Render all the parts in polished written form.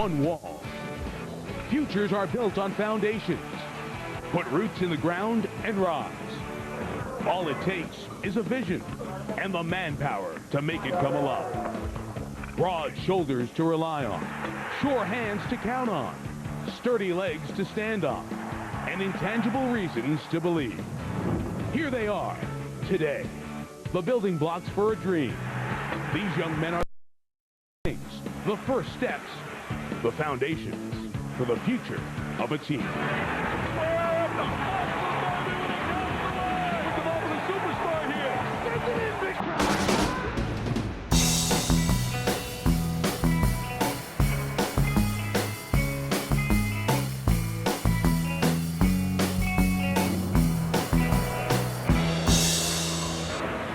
one wall. Futures are built on foundations. Put roots in the ground and rise. All it takes is a vision and the manpower to make it come alive. Broad shoulders to rely on, sure hands to count on, sturdy legs to stand on, and intangible reasons to believe. Here they are today, the building blocks for a dream. These young men are the first steps, the foundations for the future of a team.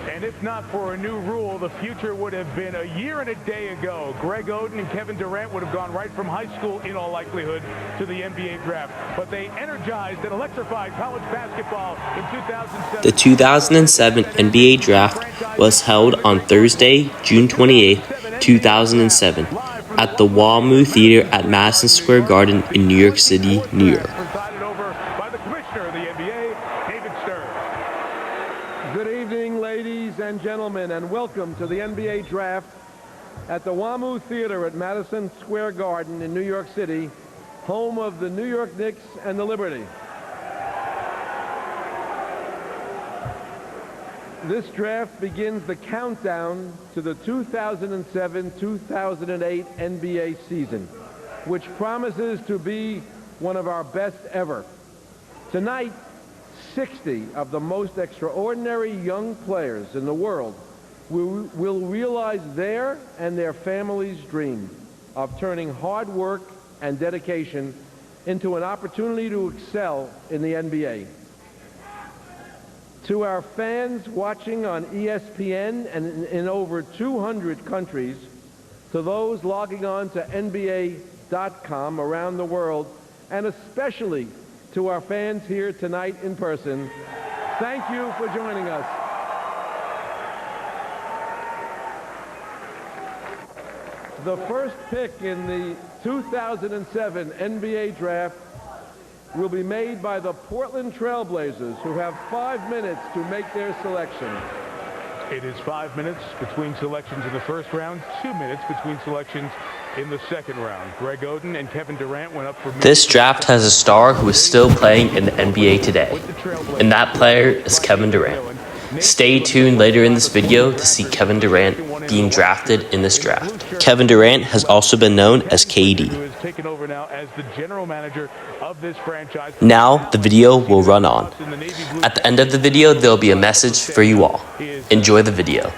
And if not for a new rule, the future would have been a year and a day ago. Greg Oden and Kevin Durant would have gone right from high school, in all likelihood, to the NBA draft. But they energized and electrified college basketball in 2007. The 2007 NBA draft was held on Thursday, June 28, 2007, at the Walmart Theater at Madison Square Garden in New York City, New York. Presided over by the commissioner of the NBA, David Stern. Good evening, ladies and gentlemen, and welcome to the NBA draft at the Walmart Theater at Madison Square Garden in New York City, home of the New York Knicks and the Liberty. This draft begins the countdown to the 2007-2008 NBA season, which promises to be one of our best ever. Tonight, 60 of the most extraordinary young players in the world will realize their and their families' dream of turning hard work and dedication into an opportunity to excel in the NBA. To our fans watching on ESPN and in over 200 countries, to those logging on to NBA.com around the world, and especially to our fans here tonight in person, thank you for joining us. The first pick in the 2007 NBA draft will be made by the Portland Trail Blazers, who have 5 minutes to make their selection. It is 5 minutes between selections in the first round, 2 minutes between selections in the second round. Greg Oden and Kevin Durant went up for... This draft has a star who is still playing in the NBA today, and that player is Kevin Durant. Stay tuned later in this video to see Kevin Durant being drafted in this draft. Kevin Durant has also been known as KD. Now the video will run on. At the end of the video, there will be a message for you all. Enjoy the video.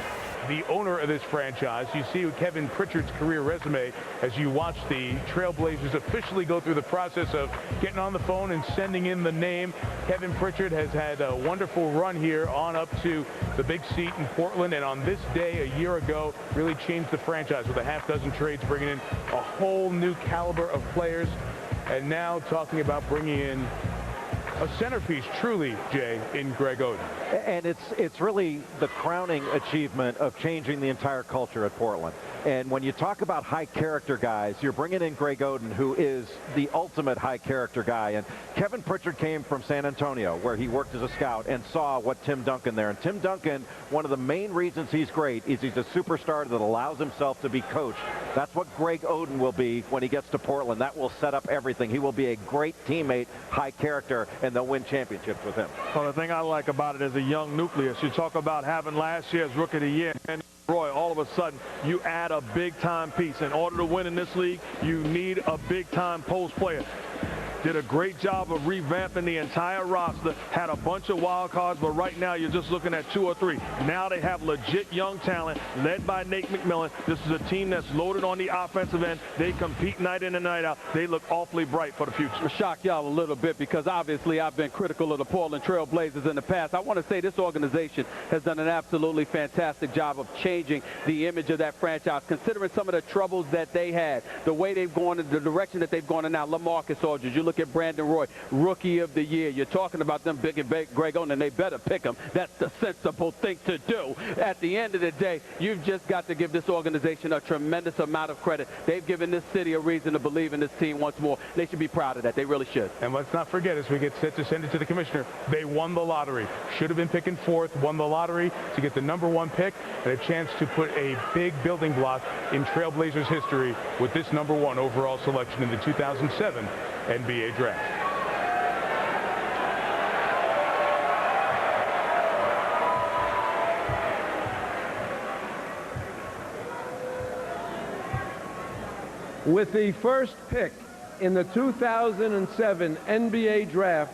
The owner of this franchise. You see Kevin Pritchard's career resume as you watch the Trailblazers officially go through the process of getting on the phone and sending in the name. Kevin Pritchard has had a wonderful run here on up to the big seat in Portland, and on this day a year ago really changed the franchise with a half dozen trades, bringing in a whole new caliber of players, and now talking about bringing in a centerpiece, truly, Jay, in Greg Oden. And it's really the crowning achievement of changing the entire culture at Portland. And when you talk about high character guys, you're bringing in Greg Oden, who is the ultimate high character guy. And Kevin Pritchard came from San Antonio, where he worked as a scout and saw what Tim Duncan there. And Tim Duncan, one of the main reasons he's great is he's a superstar that allows himself to be coached. That's what Greg Oden will be when he gets to Portland. That will set up everything. He will be a great teammate, high character, and they'll win championships with him. Well, the thing I like about it is a young nucleus. You talk about having last year's Rookie of the Year, and Roy, all of a sudden, you add a big-time piece. In order to win in this league, you need a big-time post player. Did a great job of revamping the entire roster, had a bunch of wild cards, but right now you're just looking at 2 or 3. Now they have legit young talent led by Nate McMillan. This is a team that's loaded on the offensive end. They compete night in and night out. They look awfully bright for the future. I'll shock y'all a little bit because obviously I've been critical of the Portland Trail Blazers in the past. I want to say this organization has done an absolutely fantastic job of changing the image of that franchise, considering some of the troubles that they had, the way they've gone, the direction that they've gone in now. LaMarcus Aldridge, you look at Brandon Roy, Rookie of the Year. You're talking about them big and Greg Oden, and they better pick him. That's the sensible thing to do. At the end of the day, you've just got to give this organization a tremendous amount of credit. They've given this city a reason to believe in this team once more. They should be proud of that. They really should. And let's not forget, as we get set to send it to the commissioner, they won the lottery. Should have been picking fourth, won the lottery to get the #1 pick and a chance to put a big building block in Trailblazers history with this #1 overall selection in the 2007 NBA draft. With the first pick in the 2007 NBA draft,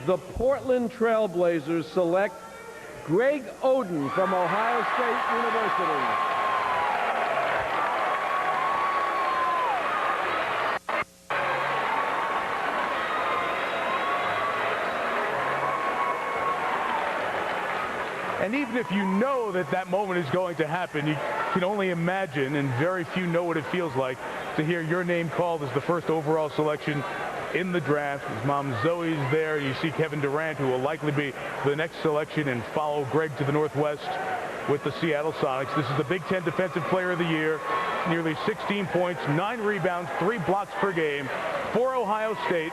the Portland Trailblazers select Greg Oden from Ohio State University. And even if you know that that moment is going to happen, you can only imagine, and very few know what it feels like to hear your name called as the first overall selection in the draft. His mom Zoe's there. You see Kevin Durant, who will likely be the next selection and follow Greg to the Northwest with the Seattle Sonics. This is the Big Ten Defensive Player of the Year. Nearly 16 points, 9 rebounds, 3 blocks per game for Ohio State.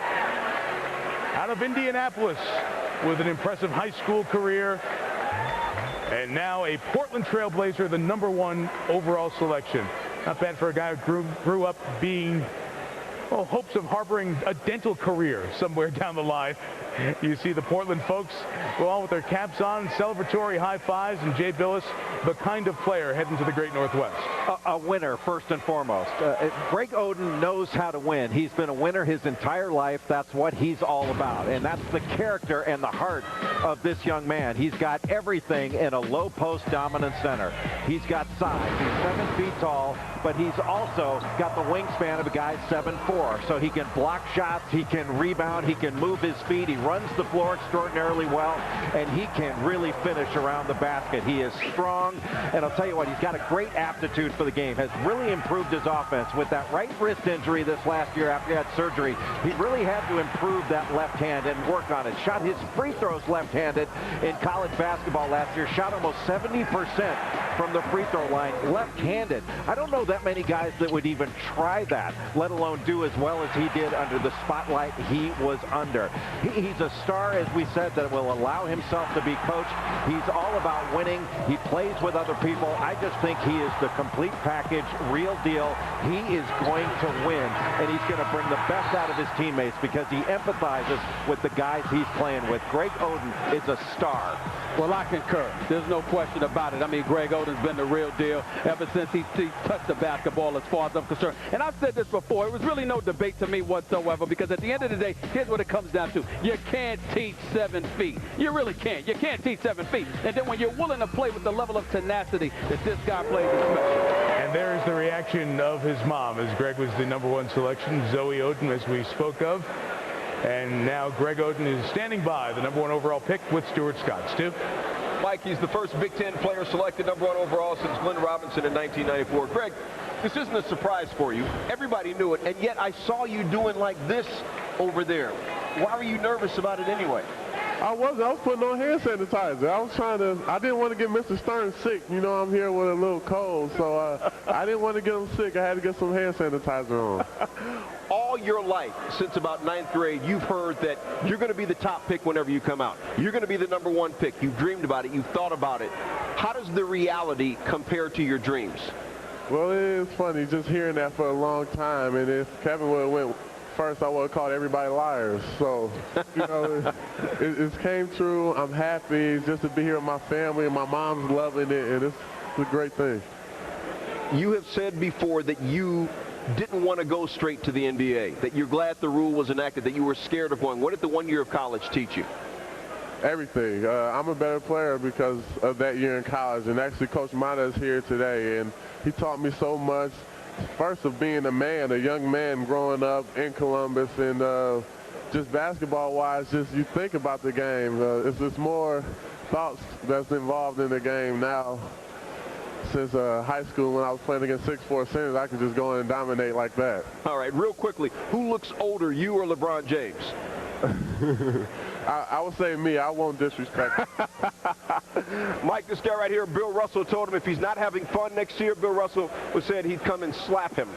Out of Indianapolis with an impressive high school career. And now a Portland Trailblazer, the #1 overall selection. Not bad for a guy who grew up being, well, hopes of harboring a dental career somewhere down the line. You see the Portland folks go on with their caps on, celebratory high fives, and Jay Billis, the kind of player heading to the great Northwest. A winner, first and foremost. Greg Oden knows how to win. He's been a winner his entire life. That's what he's all about. And that's the character and the heart of this young man. He's got everything in a low post dominant center. He's got size. He's 7 feet tall, but he's also got the wingspan of a guy 7'4". So he can block shots, he can rebound, he can move his feet, he runs the floor extraordinarily well, and he can really finish around the basket. He is strong, and I'll tell you what, he's got a great aptitude for the game, has really improved his offense. With that right wrist injury this last year after he had surgery, he really had to improve that left hand and work on it. Shot his free throws left-handed in college basketball last year, shot almost 70% from the free throw line left-handed. I don't know that many guys that would even try that, let alone do as well as he did under the spotlight he was under. He's a star, as we said, that will allow himself to be coached. He's all about winning. He plays with other people. I just think he is the complete package, real deal. He is going to win, and he's going to bring the best out of his teammates because he empathizes with the guys he's playing with. Greg Oden is a star. Well, I concur. There's no question about it. I mean, Greg Oden's been the real deal ever since he touched the basketball, as far as I'm concerned. And I've said this before. It was really no debate to me whatsoever, because at the end of the day, here's what it comes down to. You can't teach 7 feet. You really can't. You can't teach 7 feet. And then when you're willing to play with the level of tenacity that this guy plays, is special. And there's the reaction of his mom, as Greg was the #1 selection, Zoe Oden, as we spoke of. And now Greg Oden is standing by, the #1 overall pick with Stuart Scott. Stu? Mike, he's the first Big Ten player selected #1 overall since Glenn Robinson in 1994. Greg, this isn't a surprise for you. Everybody knew it, and yet I saw you doing like this over there. Why were you nervous about it anyway? I was putting on hand sanitizer. I didn't want to get Mr. Stern sick. You know, I'm here with a little cold, so I didn't want to get him sick. I had to get some hand sanitizer on. All your life, since about 9th grade, you've heard that you're going to be the top pick whenever you come out. You're going to be the #1 pick. You've dreamed about it. You've thought about it. How does the reality compare to your dreams? Well, it is funny just hearing that for a long time, and if Kevin would have went first, I would have called everybody liars. So, you know, it came true. I'm happy just to be here with my family, and my mom's loving it, and it's a great thing. You have said before that you didn't want to go straight to the NBA, that you're glad the rule was enacted, that you were scared of going. What did the 1 year of college teach you? Everything. I'm a better player because of that year in college, and actually Coach Mata is here today, and he taught me so much. First, of being a man, a young man growing up in Columbus, and just basketball-wise, just you think about the game. It's just more thoughts that's involved in the game now. since high school when I was playing against 6'4" centers. I could just go in and dominate like that. All right, real quickly, who looks older, you or LeBron James? I would say me. I won't disrespect. Mike, this guy right here, Bill Russell, told him if he's not having fun next year, Bill Russell was said he'd come and slap him.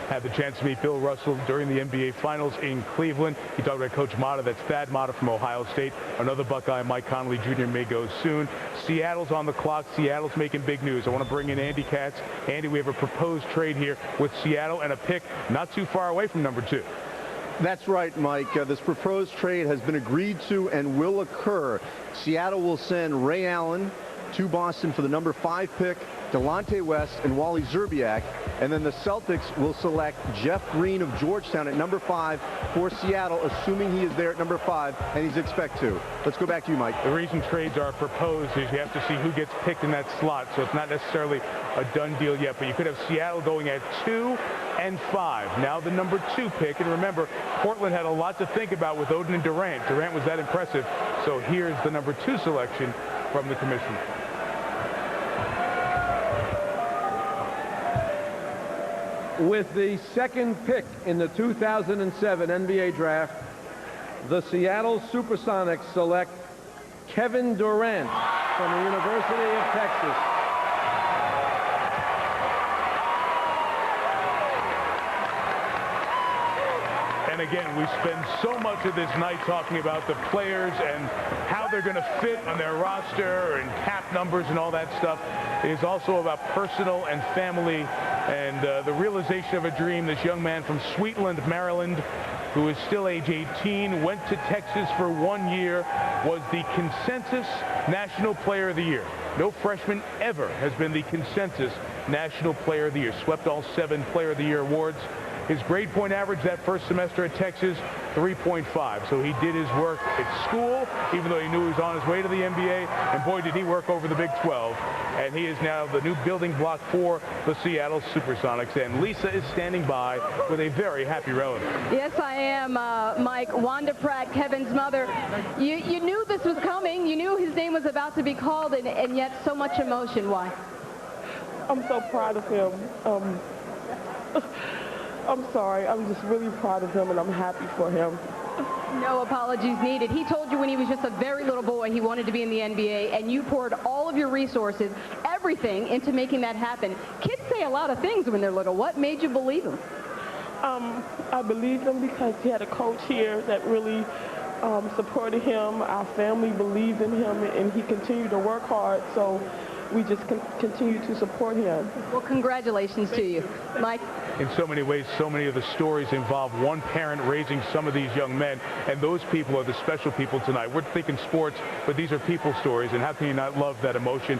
Had the chance to meet Bill Russell during the NBA Finals in Cleveland. He talked about Coach Mata. That's Thad Mata from Ohio State. Another Buckeye, Mike Conley Jr. may go soon. Seattle's on the clock. Seattle's making big news. I want to bring in Andy Katz. Andy, we have a proposed trade here with Seattle and a pick not too far away from number 2. That's right, Mike. This proposed trade has been agreed to and will occur. Seattle will send Ray Allen to Boston for the number 5 pick, Delonte West and Wally Szczerbiak, and then the Celtics will select Jeff Green of Georgetown at number 5 for Seattle, assuming he is there at number 5, and he's expected to. Let's go back to you, Mike. The reason trades are proposed is you have to see who gets picked in that slot, so it's not necessarily a done deal yet, but you could have Seattle going at 2 and 5. Now the number 2 pick, and remember, Portland had a lot to think about with Oden and Durant. Durant was that impressive, so here's the number 2 selection from the commission. With the 2nd pick in the 2007 NBA Draft, the Seattle Supersonics select Kevin Durant from the University of Texas. And again, we spend so much of this night talking about the players and how they're going to fit on their roster and cap numbers and all that stuff. It is also about personal and family and the realization of a dream. This young man from Sweetland, Maryland, who is still age 18, went to Texas for 1 year, was the consensus National Player of the Year. No freshman ever has been the consensus National Player of the Year. Swept all 7 Player of the Year awards. His grade point average that first semester at Texas, 3.5. So he did his work at school, even though he knew he was on his way to the NBA. And boy, did he work over the Big 12. And he is now the new building block for the Seattle Supersonics. And Lisa is standing by with a very happy relative. Yes, I am, Mike. Wanda Pratt, Kevin's mother. You knew this was coming. You knew his name was about to be called, and yet so much emotion. Why? I'm so proud of him. I'm sorry. I'm just really proud of him, and I'm happy for him. No apologies needed. He told you when he was just a very little boy he wanted to be in the NBA, and you poured all of your resources, everything, into making that happen. Kids say a lot of things when they're little. What made you believe him? I believed him because he had a coach here that really supported him. Our family believed in him, and he continued to work hard. So we just continue to support him. Well, congratulations to you, Mike. In so many ways, so many of the stories involve one parent raising some of these young men, and those people are the special people tonight. We're thinking sports, but these are people stories, and how can you not love that emotion?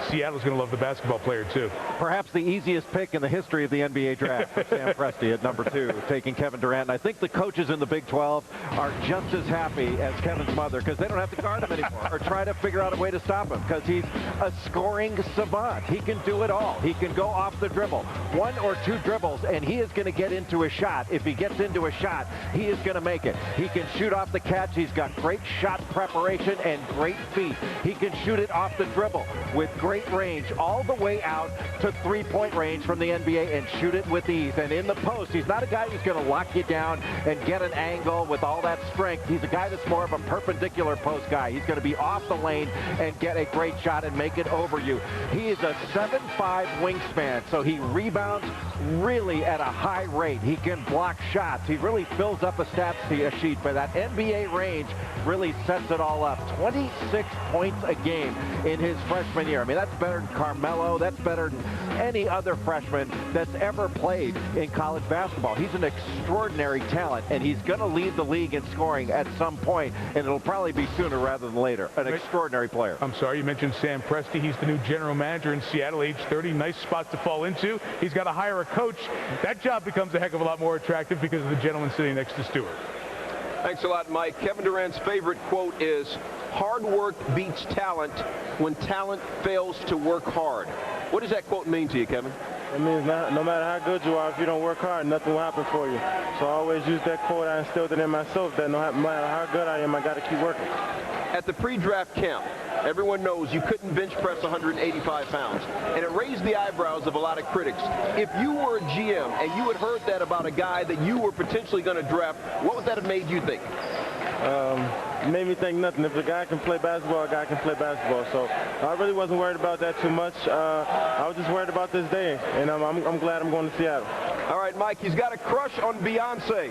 Seattle's going to love the basketball player, too. Perhaps the easiest pick in the history of the NBA draft for Sam Presti at number 2, taking Kevin Durant. And I think the coaches in the Big 12 are just as happy as Kevin's mother because they don't have to guard him anymore or try to figure out a way to stop him because he's a scoring savant. He can do it all. He can go off the dribble. 1 or 2 dribbles, and he is going to get into a shot. If he gets into a shot, he is going to make it. He can shoot off the catch. He's got great shot preparation and great feet. He can shoot it off the dribble with great range all the way out to 3-point range from the NBA and shoot it with ease. And in the post, he's not a guy who's going to lock you down and get an angle with all that strength. He's a guy that's more of a perpendicular post guy. He's going to be off the lane and get a great shot and make it over you. He is a 7'5" wingspan, so he rebounds really at a high rate. He can block shots. He really fills up a stat sheet, but that NBA range really sets it all up. 26 points a game in his freshman year. I mean, that's better than Carmelo. That's better than any other freshman that's ever played in college basketball. He's an extraordinary talent, and he's going to lead the league in scoring at some point, and it'll probably be sooner rather than later. An extraordinary player. I'm sorry, you mentioned Sam Presti. He's the new general manager in Seattle, age 30. Nice spot to fall into. He's got to hire a coach. That job becomes a heck of a lot more attractive because of the gentleman sitting next to Stewart. Thanks a lot, Mike. Kevin Durant's favorite quote is, "Hard work beats talent when talent fails to work hard." What does that quote mean to you, Kevin? It means no matter how good you are, if you don't work hard, nothing will happen for you. So I always use that quote. I instilled it in myself that no matter how good I am, I got to keep working. At the pre-draft camp, everyone knows you couldn't bench press 185 pounds, and it raised the eyebrows of a lot of critics. If you were a GM and you had heard that about a guy that you were potentially going to draft, what would that have made you think? It made me think nothing. If a guy can play basketball, a guy can play basketball. So I really wasn't worried about that too much. I was just worried about this day, and I'm glad I'm going to Seattle. All right, Mike, he's got a crush on Beyonce.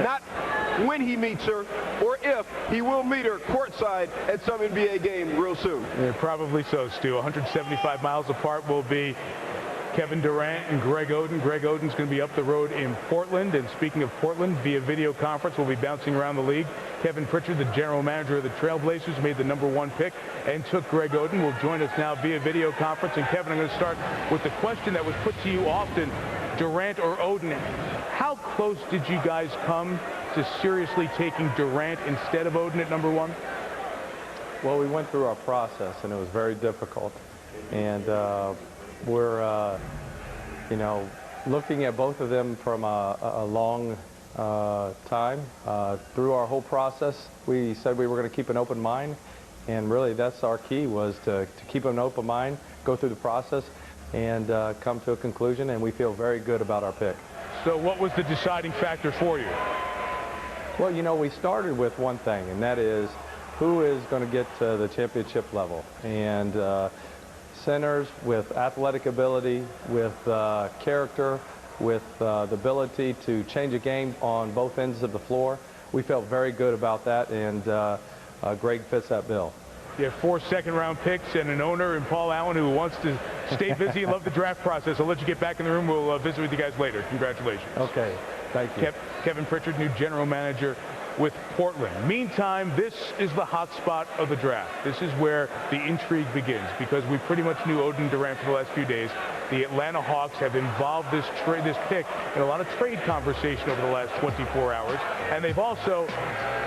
Not when he meets her, or if he will meet her courtside at some NBA game real soon. Yeah, probably so, Stu. 175 miles apart will be Kevin Durant and Greg Oden. Greg Oden's going to be up the road in Portland. And speaking of Portland, via video conference, we'll be bouncing around the league. Kevin Pritchard, the general manager of the Trailblazers, made the #1 pick and took Greg Oden. Will join us now via video conference. And Kevin, I'm going to start with the question that was put to you often, Durant or Oden. How close did you guys come to seriously taking Durant instead of Oden at #1? Well, we went through our process, and it was very difficult. And we're, you know, looking at both of them from a long time. Through our whole process, we said we were going to keep an open mind. And really, that's our key, was to keep an open mind, go through the process, and come to a conclusion. And we feel very good about our pick. So what was the deciding factor for you? Well, you know, we started with one thing, and that is who is going to get to the championship level. And centers with athletic ability, with character, with the ability to change a game on both ends of the floor. We felt very good about that, and Greg fits that bill. You have 4 second-round picks and an owner in Paul Allen who wants to stay busy and love the draft process. I'll let you get back in the room. We'll visit with you guys later. Congratulations. Okay, thank you. Kevin Pritchard, new general manager with Portland. Meantime, this is the hot spot of the draft. This is where the intrigue begins, because we pretty much knew Oden Durant for the last few days. The Atlanta Hawks have involved this pick in a lot of trade conversation over the last 24 hours, and they've also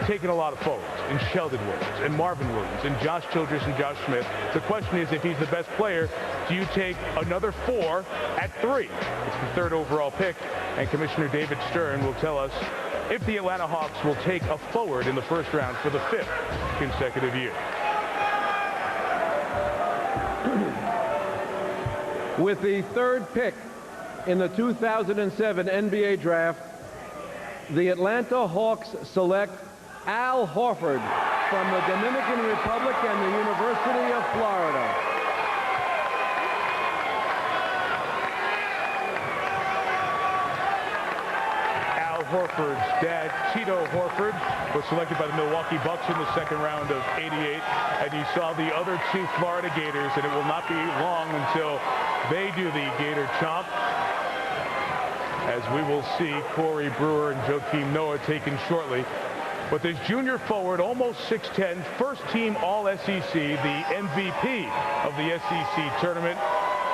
taken a lot of forwards in Sheldon Williams and Marvin Williams and Josh Childress and Josh Smith. The question is, if he's the best player, do you take another 4 at 3? It's the 3rd overall pick, and Commissioner David Stern will tell us if the Atlanta Hawks will take a forward in the 1st round for the 5th consecutive year. With the 3rd pick in the 2007 NBA draft, the Atlanta Hawks select Al Horford from the Dominican Republic and the University of Florida. Horford's dad, Tito Horford, was selected by the Milwaukee Bucks in the 2nd round of '88. And you saw the other 2 Florida Gators, and it will not be long until they do the Gator chomp, as we will see Corey Brewer and Joakim Noah taken shortly. But this junior forward, almost 6'10", 1st team All-SEC, the MVP of the SEC tournament.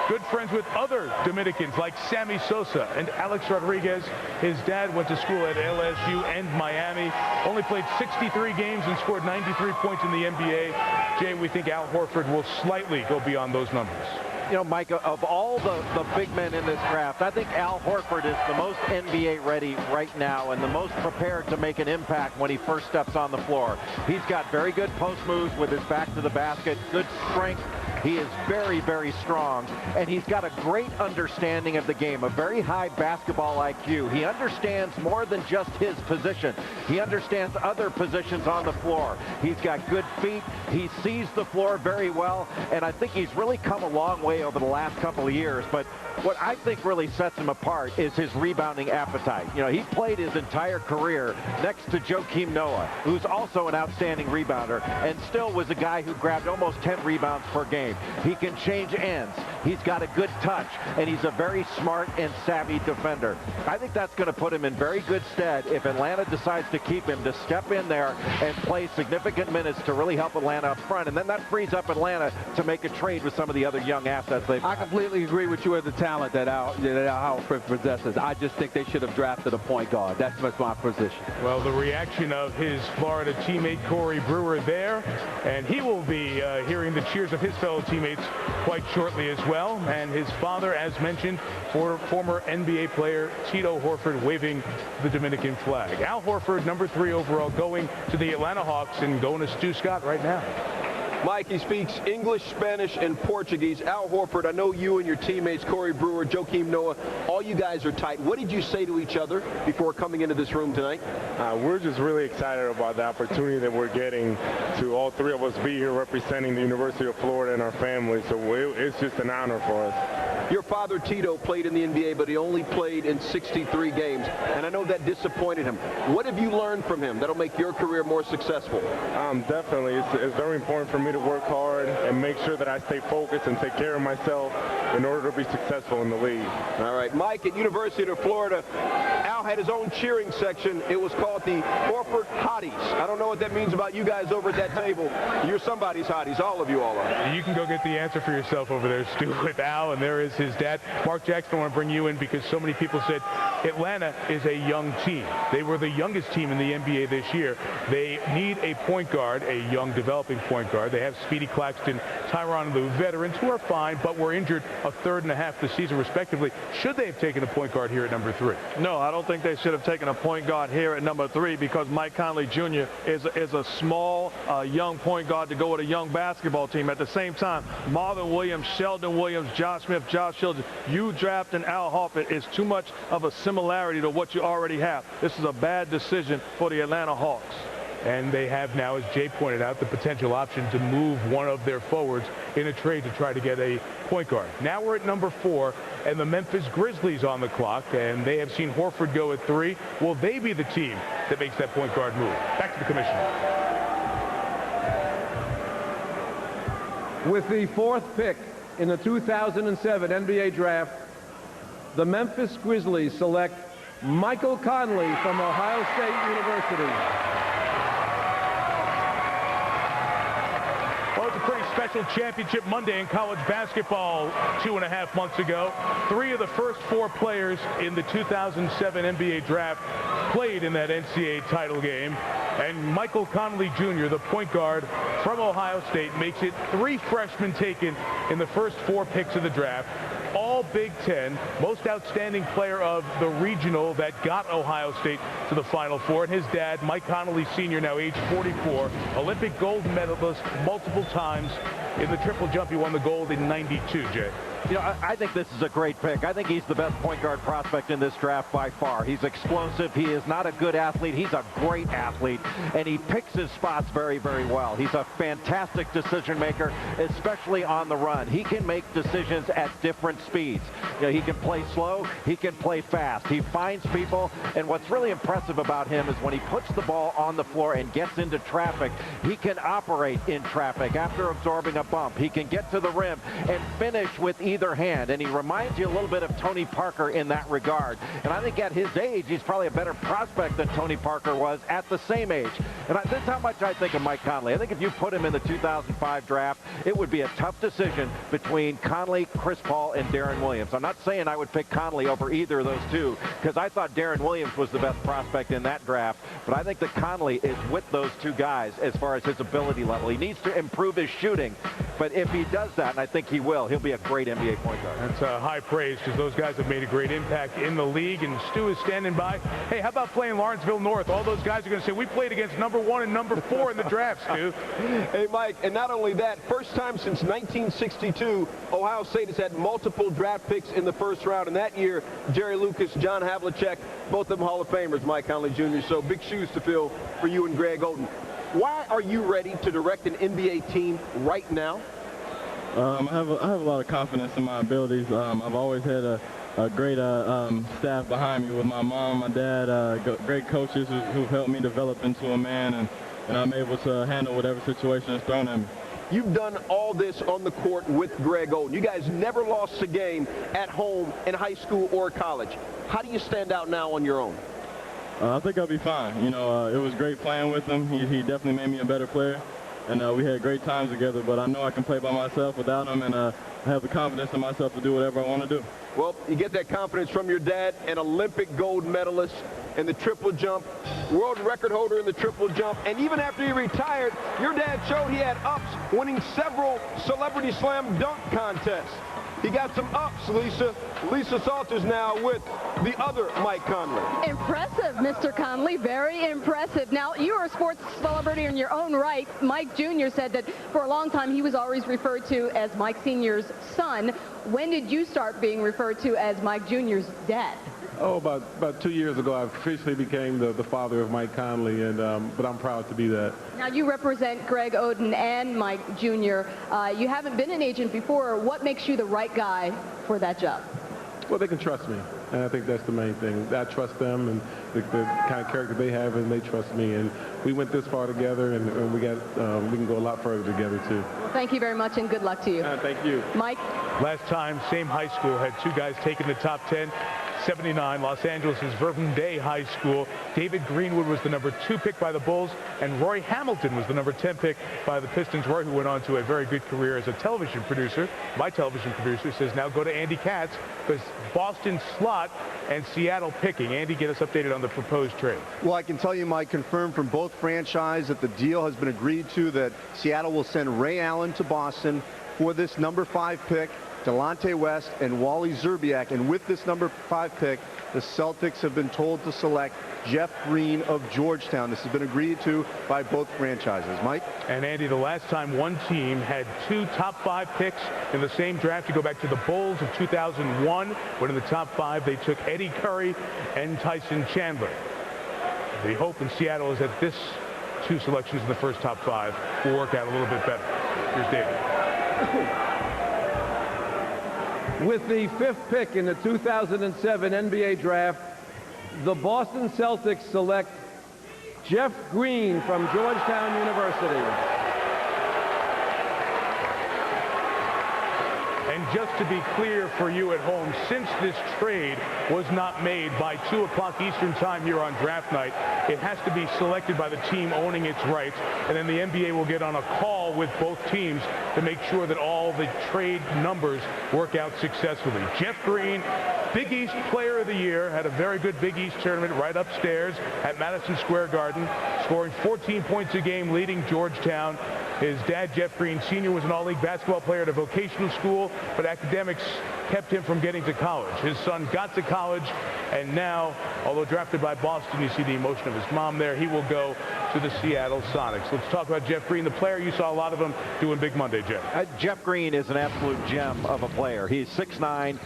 Good friends with other Dominicans like Sammy Sosa and Alex Rodriguez. His dad went to school at LSU and Miami. Only played 63 games and scored 93 points in the NBA. Jay, we think Al Horford will slightly go beyond those numbers. You know, Mike, of all the big men in this draft, I think Al Horford is the most NBA ready right now and the most prepared to make an impact when he first steps on the floor. He's got very good post moves with his back to the basket, good strength. He is very, very strong, and he's got a great understanding of the game, a very high basketball IQ. He understands more than just his position. He understands other positions on the floor. He's got good feet. He sees the floor very well, and I think he's really come a long way over the last couple of years. But what I think really sets him apart is his rebounding appetite. You know, he played his entire career next to Joakim Noah, who's also an outstanding rebounder, and still was a guy who grabbed almost 10 rebounds per game. He can change ends. He's got a good touch, and he's a very smart and savvy defender. I think that's going to put him in very good stead if Atlanta decides to keep him, to step in there and play significant minutes to really help Atlanta up front. And then that frees up Atlanta to make a trade with some of the other young assets they've got. I completely agree with you with the talent that Al Horford possesses. I just think they should have drafted a point guard. That's my position. Well, the reaction of his Florida teammate Corey Brewer there, and he will be hearing the cheers of his fellow fellow teammates quite shortly as well. And his father, as mentioned, former NBA player Tito Horford, waving the Dominican flag. Al Horford, number 3 overall, going to the Atlanta Hawks and going to Stu Scott right now. Mike, he speaks English, Spanish, and Portuguese. Al Horford, I know you and your teammates, Corey Brewer, Joakim Noah, all you guys are tight. What did you say to each other before coming into this room tonight? We're just really excited about the opportunity that we're getting to all 3 of us be here representing the University of Florida and our family. So it's just an honor for us. Your father, Tito, played in the NBA, but he only played in 63 games, and I know that disappointed him. What have you learned from him that'll make your career more successful? Definitely. It's very important for me to work hard and make sure that I stay focused and take care of myself in order to be successful in the league. All right, Mike, at University of Florida, Al had his own cheering section. It was called the Horford Hotties. I don't know what that means about you guys over at that table. You're somebody's hotties. All of you all are. You can go get the answer for yourself over there, Stu, with Al, and there is his dad. Mark Jackson, I want to bring you in because so many people said Atlanta is a young team. They were the youngest team in the NBA this year. They need a point guard, a young developing point guard. They have Speedy Claxton, Tyronn Lue, veterans who are fine, but were injured a third and a half this season, respectively. Should they have taken a point guard here at number 3? No, I don't think they should have taken a point guard here at number 3 because Mike Conley Jr. is a small, young point guard to go with a young basketball team. At the same time, Marvin Williams, Sheldon Williams, Josh Smith, Josh Children, you drafting Al Horford is too much of a similarity to what you already have. This is a bad decision for the Atlanta Hawks. And they have now, as Jay pointed out, the potential option to move one of their forwards in a trade to try to get a point guard. Now we're at number 4, and the Memphis Grizzlies on the clock, and they have seen Horford go at 3. Will they be the team that makes that point guard move? Back to the commissioner. With the 4th pick in the 2007 NBA draft, the Memphis Grizzlies select Michael Conley from Ohio State University. Well, it's a pretty special championship Monday in college basketball 2.5 months ago. 3 of the first 4 players in the 2007 NBA draft played in that NCAA title game. And Michael Conley Jr., the point guard from Ohio State, makes it 3 freshmen taken in the first 4 picks of the draft. All Big Ten, most outstanding player of the regional that got Ohio State to the Final Four. And his dad, Mike Conley Sr., now age 44, Olympic gold medalist multiple times in the triple jump. He won the gold in '92, Jay. You know, I think this is a great pick. I think he's the best point guard prospect in this draft by far. He's explosive. He is not a good athlete. He's a great athlete, and he picks his spots very, very well. He's a fantastic decision maker, especially on the run. He can make decisions at different speeds. You know, he can play slow. He can play fast. He finds people, and what's really impressive about him is when he puts the ball on the floor and gets into traffic, he can operate in traffic after absorbing a bump. He can get to the rim and finish with either hand, and he reminds you a little bit of Tony Parker in that regard. And I think at his age, he's probably a better prospect than Tony Parker was at the same age. And this is how much I think of Mike Conley. I think if you put him in the 2005 draft, it would be a tough decision between Conley, Chris Paul, and Deron Williams. I'm not saying I would pick Conley over either of those 2, because I thought Deron Williams was the best prospect in that draft. But I think that Conley is with those 2 guys as far as his ability level. He needs to improve his shooting, but if he does that, and I think he will, he'll be a great NBA point guard. That's high praise because those guys have made a great impact in the league, and Stu is standing by. Hey, how about playing Lawrenceville North? All those guys are going to say, we played against number 1 and number 4 in the draft, Stu. Hey, Mike, and not only that, first time since 1962, Ohio State has had multiple draft picks in the first round, and that year, Jerry Lucas, John Havlicek, both of them Hall of Famers, Mike Conley Jr., so big shoes to fill for you and Greg Oden. Why are you ready to direct an NBA team right now? I have a lot of confidence in my abilities. I've always had a great staff behind me with my mom, my dad, great coaches who've helped me develop into a man, and I'm able to handle whatever situation is thrown at me. You've done all this on the court with Greg Oden. You guys never lost a game at home in high school or college. How do you stand out now on your own? I think I'll be fine. You know, it was great playing with him. He definitely made me a better player. and we had great times together, but I know I can play by myself without him, and I have the confidence in myself to do whatever I want to do. Well, you get that confidence from your dad, an Olympic gold medalist in the triple jump, world record holder in the triple jump, and even after he retired, your dad showed he had ups, winning several celebrity slam dunk contests. He got some ups, Lisa. Lisa Salters now with the other Mike Conley. Impressive, Mr. Conley. Very impressive. Now, you are a sports celebrity in your own right. Mike Jr. said that for a long time he was always referred to as Mike Sr.'s son. When did you start being referred to as Mike Jr.'s dad? Oh, about 2 years ago, I officially became the father of Mike Conley, and but I'm proud to be that. Now, you represent Greg Oden and Mike Jr. You haven't been an agent before. What makes you the right guy for that job? Well, they can trust me, and I think that's the main thing. I trust them and the kind of character they have, and they trust me. And we went this far together, and we can go a lot further together, too. Well, thank you very much, and good luck to you. Thank you. Mike? Last time, same high school, had two guys taken the top 10. 79, Los Angeles' Verbum High School. David Greenwood was the number 2 pick by the Bulls, and Roy Hamilton was the number 10 pick by the Pistons. Roy, who went on to a very good career as a television producer, my television producer, says now go to Andy Katz because Boston slot and Seattle picking. Andy, get us updated on the proposed trade. Well, I can tell you, Mike, confirmed from both franchises that the deal has been agreed to, that Seattle will send Ray Allen to Boston for this number 5 pick. Delonte West and Wally Szczerbiak, and with this number 5 pick, the Celtics have been told to select Jeff Green of Georgetown. This has been agreed to by both franchises. Mike? And Andy, the last time one team had 2 top 5 picks in the same draft, you go back to the Bulls of 2001, when in the top 5 they took Eddie Curry and Tyson Chandler. The hope in Seattle is that this 2 selections in the first top 5 will work out a little bit better. Here's David. With the 5th pick in the 2007 NBA draft, the Boston Celtics select Jeff Green from Georgetown University. And just to be clear for you at home, since this trade was not made by 2 o'clock Eastern time here on draft night, it has to be selected by the team owning its rights, and then the NBA will get on a call with both teams to make sure that all the trade numbers work out successfully. Jeff Green, Big East Player of the Year, had a very good Big East tournament right upstairs at Madison Square Garden, scoring 14 points a game, leading Georgetown. His dad, Jeff Green Sr., was an all-league basketball player at a vocational school, but academics kept him from getting to college. His son got to college, and now, although drafted by Boston, you see the emotion of his mom there, he will go to the Seattle Sonics. Let's talk about Jeff Green, the player. You saw a lot of him doing Big Monday, Jeff. Jeff Green is an absolute gem of a player. He's 6'9".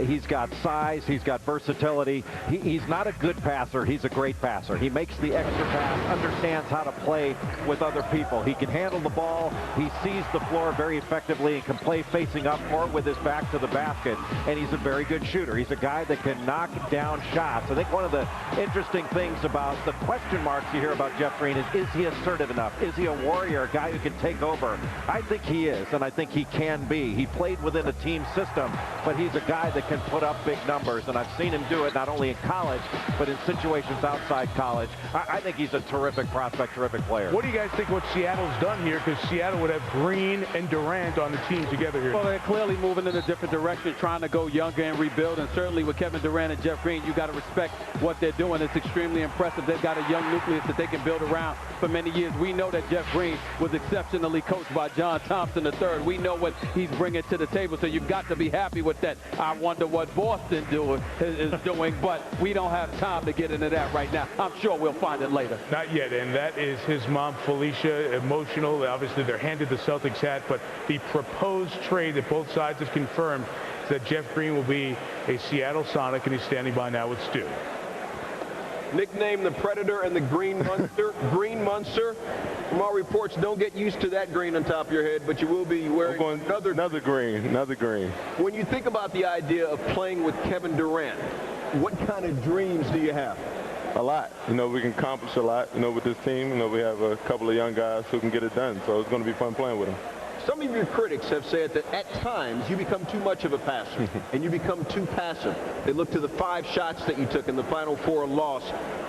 He's got size. He's got versatility. He's not a good passer. He's a great passer. He makes the extra pass, understands how to play with other people. He can handle the ball. He sees the floor very effectively and can play facing up or with his back to the basket. And he's a very good shooter. He's a guy that can knock down shots. I think one of the interesting things about the question marks you hear about Jeff Green is he assertive enough? Is he a warrior, a guy who can take over? I think he is, and I think he can be. He played within a team system, but he's a guy that can put up big numbers, and I've seen him do it not only in college, but in situations outside college. I think he's a terrific prospect, terrific player. What do you guys think what Seattle's done here? Because Seattle would have Green and Durant on the team together here. Well, they're clearly moving in a different direction, trying to go younger and rebuild, and certainly with Kevin Durant and Jeff Green, you got to respect what they're doing. It's extremely impressive. They've got a young nucleus that they can build around for many years. We know that Jeff Green was exceptionally coached by John Thompson III. We know what he's bringing to the table, so you've got to be happy with that. I wonder what Boston is doing, but we don't have time to get into that right now. I'm sure we'll find it later. Not yet, and that is his mom, Felicia, emotional. Obviously, they're handed the Celtics hat, but the proposed trade that both sides have confirmed is that Jeff Green will be a Seattle Sonic, and he's standing by now with Stu. Nicknamed the Predator and the Green Monster. Green Monster. From our reports, don't get used to that green on top of your head, but you will be wearing another green. When you think about the idea of playing with Kevin Durant, what kind of dreams do you have? A lot. You know, we can accomplish a lot, you know, with this team. You know, we have a couple of young guys who can get it done, so it's going to be fun playing with them. Some of your critics have said that at times you become too much of a passer and you become too passive. They look to the 5 shots that you took in the Final Four loss.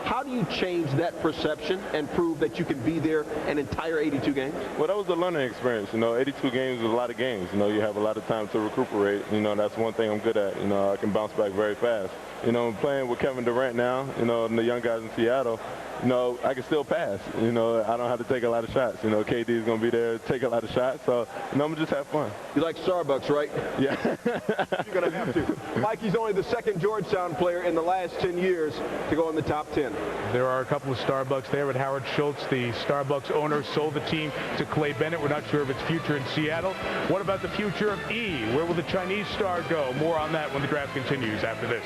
How do you change that perception and prove that you can be there an entire 82 games? Well, that was a learning experience. 82 games is a lot of games. You have a lot of time to recuperate. That's one thing I'm good at. I can bounce back very fast. Playing with Kevin Durant now, and the young guys in Seattle, I can still pass. I don't have to take a lot of shots. KD is going to be there to take a lot of shots. So, I'm going to just have fun. You like Starbucks, right? Yeah. You're going to have to. Mikey's only the 2nd Georgetown player in the last 10 years to go in the top 10. There are a couple of Starbucks there, but Howard Schultz, the Starbucks owner, sold the team to Clay Bennett. We're not sure of its future in Seattle. What about the future of E? Where will the Chinese star go? More on that when the draft continues after this.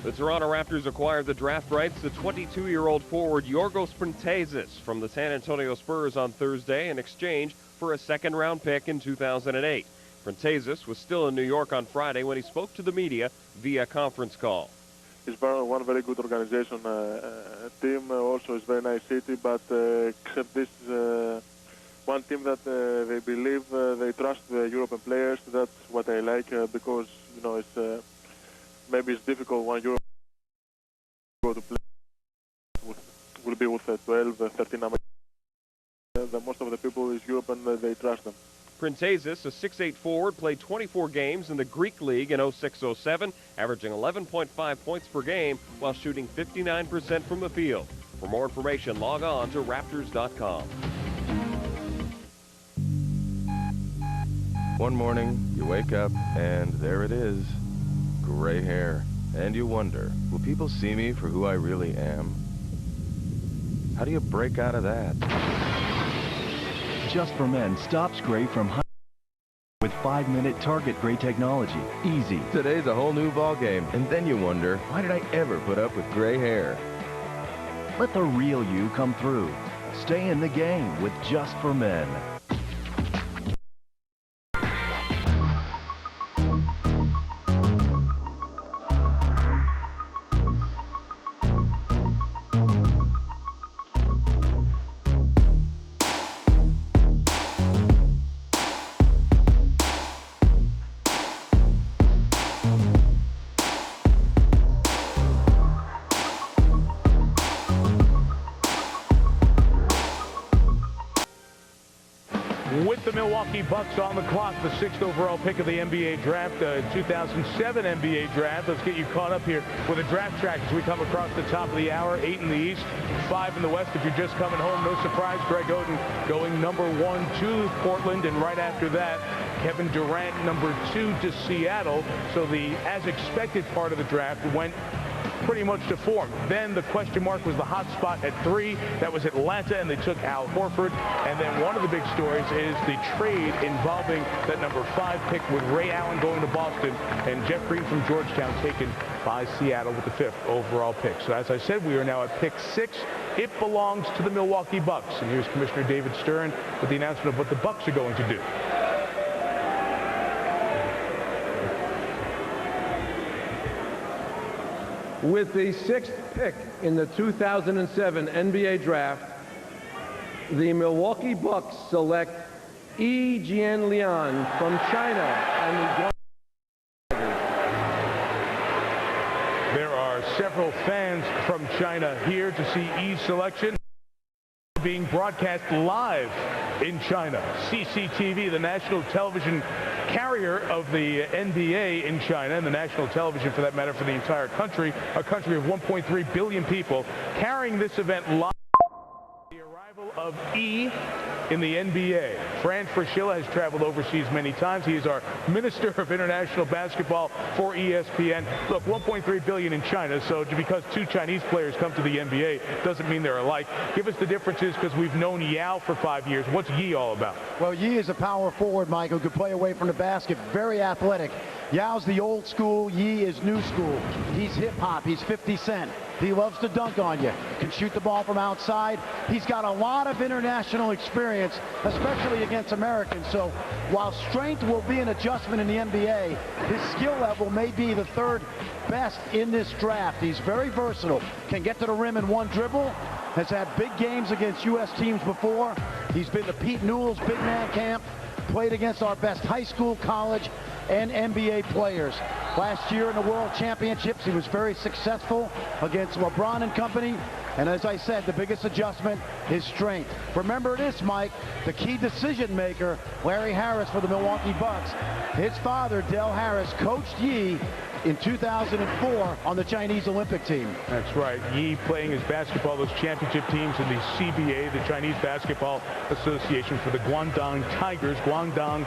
The Toronto Raptors acquired the draft rights to 22-year-old forward Yorgos Printezis from the San Antonio Spurs on Thursday in exchange for a 2nd-round pick in 2008. Printezis was still in New York on Friday when he spoke to the media via conference call. It's one very good organization. Team also is very nice city, but except this one team that they believe, they trust the European players. That's what I like because, it's maybe it's difficult when you go to play will be with 12, 13 numbers. The most of the people is Europe and they trust them. Printezis, a 6'8" forward, played 24 games in the Greek League in 06-07, averaging 11.5 points per game while shooting 59% from the field. For more information, log on to Raptors.com. One morning, you wake up, and there it is. Gray hair. And you wonder, will people see me for who I really am? How do you break out of that? Just for Men stops gray from with 5-minute target gray technology. Easy. Today's a whole new ball game, and then you wonder, why did I ever put up with gray hair? Let the real you come through. Stay in the game with Just for Men. With the Milwaukee Bucks on the clock, the 6th overall pick of the NBA draft, 2007 NBA draft. Let's get you caught up here with a draft track as we come across the top of the hour. 8 in the East, 5 in the West. If you're just coming home, no surprise, Greg Oden going number 1 to Portland, and right after that, Kevin Durant number 2 to Seattle. So the as expected part of the draft went pretty much to form. Then the question mark was the hot spot at 3. That was Atlanta, and they took Al Horford. And then one of the big stories is the trade involving that number 5 pick with Ray Allen going to Boston and Jeff Green from Georgetown taken by Seattle with the 5th overall pick. So as I said, we are now at pick 6. It belongs to the Milwaukee Bucks. And here's Commissioner David Stern with the announcement of what the Bucks are going to do. With the 6th pick in the 2007 NBA draft, the Milwaukee Bucks select Yi Jianlian from China and the There are several fans from China here to see Yi's selection being broadcast live in China. CCTV, the national television carrier of the NBA in China, and the national television, for that matter, for the entire country, a country of 1.3 billion people, carrying this event live. The arrival of E in the NBA. Fran Fraschilla has traveled overseas many times. He is our Minister of International Basketball for ESPN. Look, 1.3 billion in China, so because 2 Chinese players come to the NBA doesn't mean they're alike. Give us the differences, because we've known Yao for 5 years. What's Yi all about? Well, Yi is a power forward, Mike, who could play away from the basket. Very athletic. Yao's the old school. Yi is new school. He's hip-hop. He's 50 Cent. He loves to dunk on you. Can shoot the ball from outside. He's got a lot of international experience, especially against Americans. So while strength will be an adjustment in the NBA, his skill level may be the third best in this draft. He's very versatile. Can get to the rim in one dribble. Has had big games against U.S. teams before. He's been to Pete Newell's big man camp. Played against our best high school, college, and NBA players. Last year in the World Championships, he was very successful against LeBron and company. And as I said, the biggest adjustment is strength. Remember this, Mike, the key decision maker, Larry Harris for the Milwaukee Bucks. His father, Del Harris, coached Yi in 2004 on the Chinese Olympic team. That's right. Yi playing his basketball, those championship teams in the CBA, the Chinese Basketball Association, for the Guangdong Tigers. Guangdong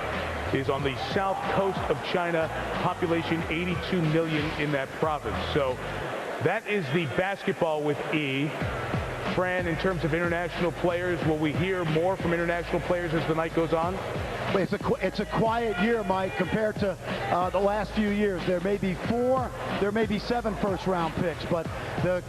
is on the south coast of China, population 82 million in that province. So that is the basketball with E. Fran, in terms of international players, will we hear more from international players as the night goes on? It's a quiet year, Mike, compared to the last few years. There may be 4, there may be 7 first-round picks, but the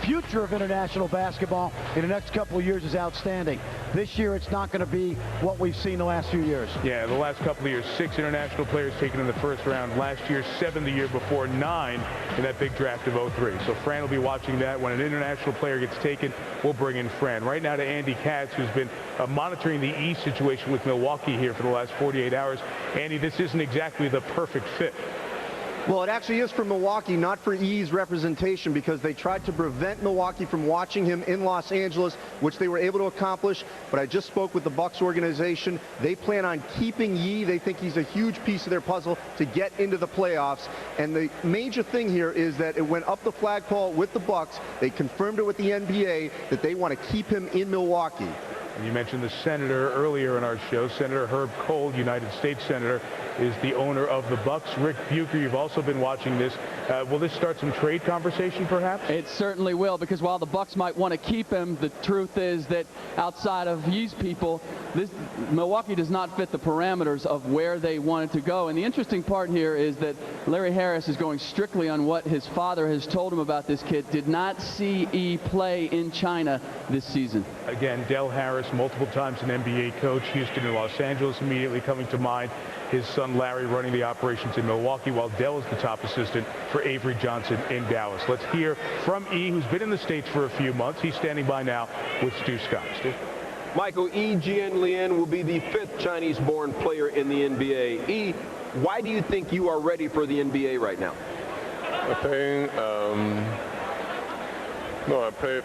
future of international basketball in the next couple of years is outstanding. This year, it's not going to be what we've seen the last few years. Yeah, the last couple of years, 6 international players taken in the first round. Last year, 7 the year before, 9 in that big draft of 03. So Fran will be watching that. When an international player gets taken, we'll bring in Fran. Right now to Andy Katz, who's been monitoring the East situation with Milwaukee here for the last 48 hours. Andy, this isn't exactly the perfect fit. Well, it actually is for Milwaukee, not for E's representation, because they tried to prevent Milwaukee from watching him in Los Angeles, which they were able to accomplish. But I just spoke with the Bucks organization. They plan on keeping Yi. They think he's a huge piece of their puzzle to get into the playoffs. And the major thing here is that it went up the flagpole with the Bucks. They confirmed it with the NBA that they want to keep him in Milwaukee. And you mentioned the senator earlier in our show. Senator Herb Kohl, United States Senator, is the owner of the Bucks. Rick Bucher, you've also been watching this. Will this start some trade conversation, perhaps? It certainly will, because while the Bucks might want to keep him, the truth is that outside of Yi's people, Milwaukee does not fit the parameters of where they wanted to go. And the interesting part here is that Larry Harris is going strictly on what his father has told him about this kid. Did not see E play in China this season. Again, Del Harris, multiple times an NBA coach, Houston and Los Angeles immediately coming to mind. His son Larry running the operations in Milwaukee, while Del is the top assistant for Avery Johnson in Dallas. Let's hear from E, who's been in the States for a few months. He's standing by now with Stu Scott. Stu? Michael, E. Jianlian will be the 5th Chinese-born player in the NBA. E, why do you think you are ready for the NBA right now? I think, I have played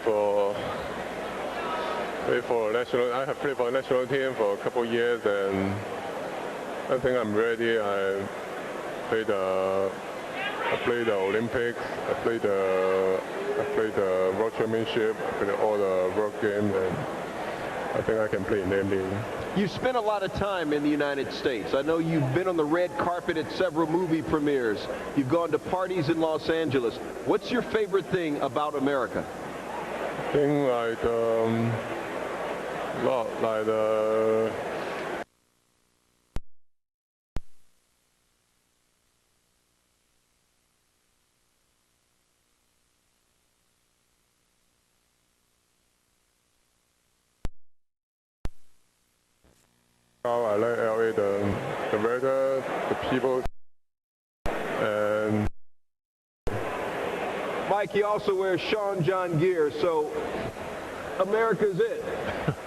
for a national team for a couple of years, and I think I'm ready. I played the Olympics. I played the World Championship. I played all the World Games, and I think I can play in the NBA. You've spent a lot of time in the United States. I know you've been on the red carpet at several movie premieres. You've gone to parties in Los Angeles. What's your favorite thing about America? I think like the I like LA, the weather, the people, and Mike, he also wears Sean John gear, so America's it.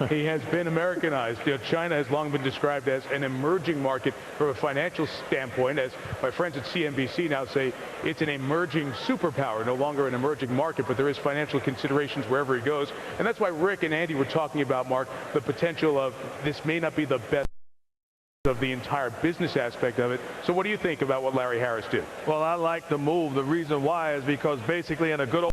He has been Americanized. China has long been described as an emerging market from a financial standpoint, as my friends at CNBC now say it's an emerging superpower, no longer an emerging market, but there is financial considerations wherever he goes. And that's why Rick and Andy were talking about, Mark, the potential of this may not be the best of the entire business aspect of it. So what do you think about what Larry Harris did? Well, I like the move. The reason why is because basically in a good old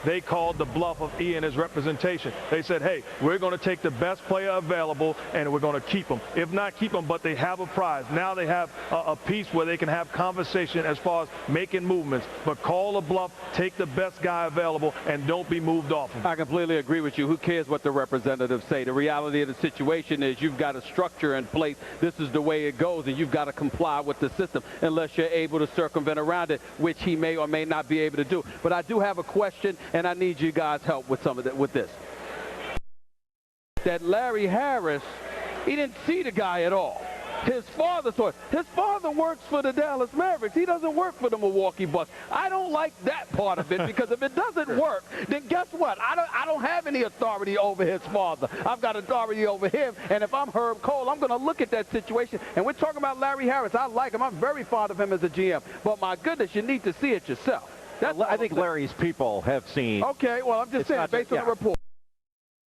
they called the bluff of E and his representation. They said, hey, we're going to take the best player available, and we're going to keep them. If not keep them, but they have a prize. Now they have a piece where they can have conversation as far as making movements. But call a bluff, take the best guy available, and don't be moved off him. I completely agree with you. Who cares what the representatives say? The reality of the situation is you've got a structure in place. This is the way it goes, and you've got to comply with the system unless you're able to circumvent around it, which he may or may not be able to do. But I do have a question, and I need you guys' help with some of that, with this. That Larry Harris, he didn't see the guy at all. His father saw it. His father works for the Dallas Mavericks. He doesn't work for the Milwaukee Bucks. I don't like that part of it, because if it doesn't work, then guess what? I don't have any authority over his father. I've got authority over him, and if I'm Herb Cole, I'm going to look at that situation. And we're talking about Larry Harris. I like him. I'm very fond of him as a GM. But my goodness, you need to see it yourself. I think Larry's people have seen. Okay, well, I'm just saying, based on the report.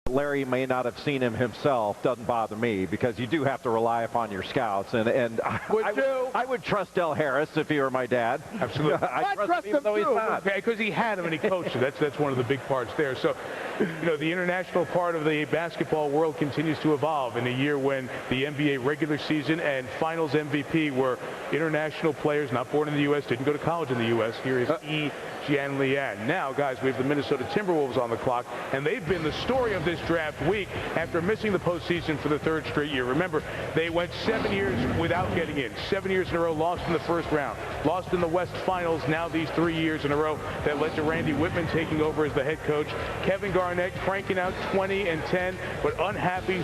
Larry may not have seen him himself. Doesn't bother me, because you do have to rely upon your scouts, and I would trust Del Harris if he were my dad. Absolutely. I trust him though he's not. Because he had him and he coached him. That's one of the big parts there. So, you know, the international part of the basketball world continues to evolve in a year when the NBA regular season and finals MVP were international players not born in the U.S., didn't go to college in the U.S. Here is E. Jianlian. Now, guys, we have the Minnesota Timberwolves on the clock, and they've been the story of this draft week after missing the postseason for the third straight year. Remember, they went 7 years without getting in. 7 years in a row, lost in the first round, lost in the West Finals. Now these 3 years in a row that led to Randy Whitman taking over as the head coach. Kevin Garnett cranking out 20 and 10, but unhappy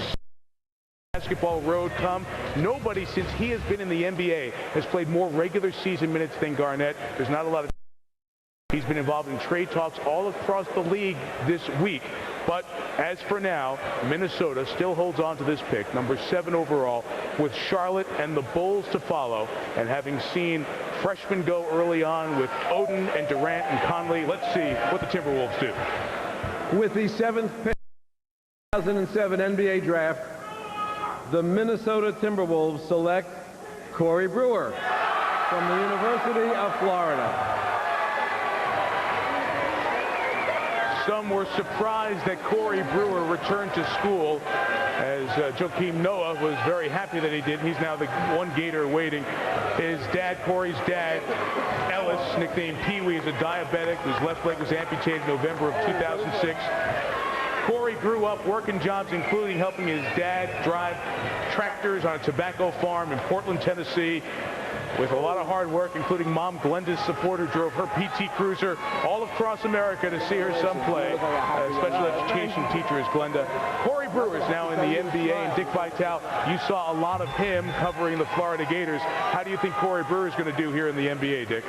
basketball road come. Nobody since he has been in the NBA has played more regular season minutes than Garnett. There's not a lot of. He's been involved in trade talks all across the league this week. But as for now, Minnesota still holds on to this pick, number 7 overall, with Charlotte and the Bulls to follow. And having seen freshmen go early on with Oden and Durant and Conley, let's see what the Timberwolves do. With the 7th pick of the 2007 NBA draft, the Minnesota Timberwolves select Corey Brewer from the University of Florida. Some were surprised that Corey Brewer returned to school, as Joakim Noah was very happy that he did. He's now the one Gator waiting. His dad, Corey's dad, Ellis, nicknamed Pee-wee, is a diabetic whose left leg was amputated in November of 2006. Corey grew up working jobs, including helping his dad drive tractors on a tobacco farm in Portland, Tennessee. With a lot of hard work, including Mom Glenda's support, who drove her PT Cruiser all across America to see her son play. Special education teacher is Glenda. Corey Brewer is now in the NBA, and Dick Vitale, you saw a lot of him covering the Florida Gators. How do you think Corey Brewer is going to do here in the NBA, Dick?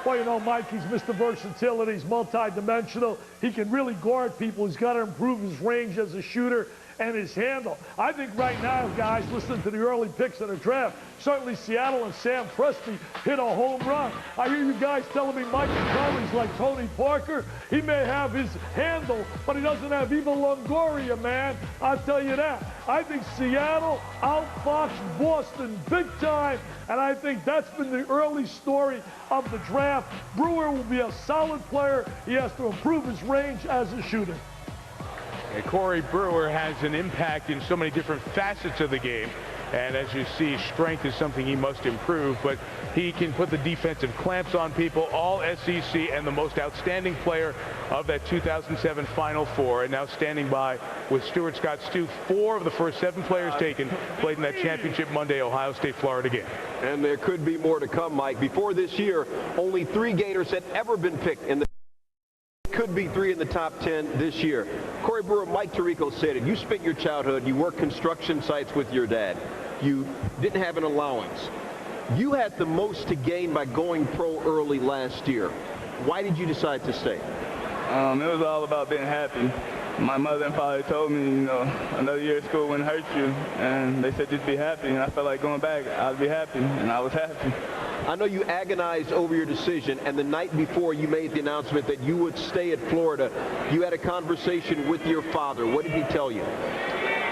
Well, you know, Mike, he's Mr. Versatility. He's multi-dimensional. He can really guard people. He's got to improve his range as a shooter and his handle. I think right now, guys, listening to the early picks in the draft, certainly Seattle and Sam Presti hit a home run. I hear you guys telling me Michael Conley's like Tony Parker. He may have his handle, but he doesn't have Eva Longoria, man. I'll tell you that. I think Seattle outfoxed Boston big time, and I think that's been the early story of the draft. Brewer will be a solid player. He has to improve his range as a shooter. And Corey Brewer has an impact in so many different facets of the game. And as you see, strength is something he must improve, but he can put the defensive clamps on people, all SEC, and the most outstanding player of that 2007 Final Four. And now standing by with Stuart Scott Stu, 4 of the first 7 players taken played in that championship Monday Ohio State-Florida game. And there could be more to come, Mike. Before this year, only 3 Gators had ever been picked in the could be 3 in the top 10 this year. Corey Brewer, Mike Tirico said it. You spent your childhood, you worked construction sites with your dad. You didn't have an allowance. You had the most to gain by going pro early last year. Why did you decide to stay? It was all about being happy. My mother and father told me, you know, another year of school wouldn't hurt you, and they said just be happy, and I felt like going back, I'd be happy, and I was happy. I know you agonized over your decision, and the night before you made the announcement that you would stay at Florida, you had a conversation with your father. What did he tell you?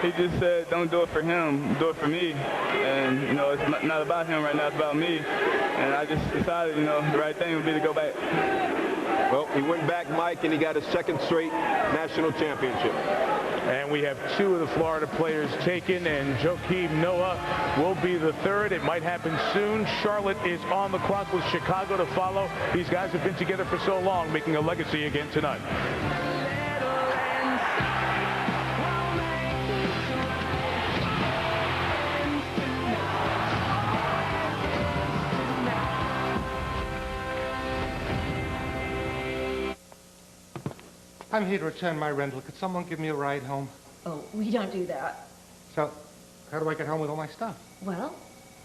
He just said, don't do it for him, do it for me. And, you know, it's not about him right now, it's about me. And I just decided, you know, the right thing would be to go back. Well, he went back, Mike, and he got his second straight national championship. And we have 2 of the Florida players taken, and Joakim Noah will be the 3rd. It might happen soon. Charlotte is on the clock with Chicago to follow. These guys have been together for so long, making a legacy again tonight. I'm here to return my rental. Could someone give me a ride home? Oh, we don't do that. So, how do I get home with all my stuff? Well,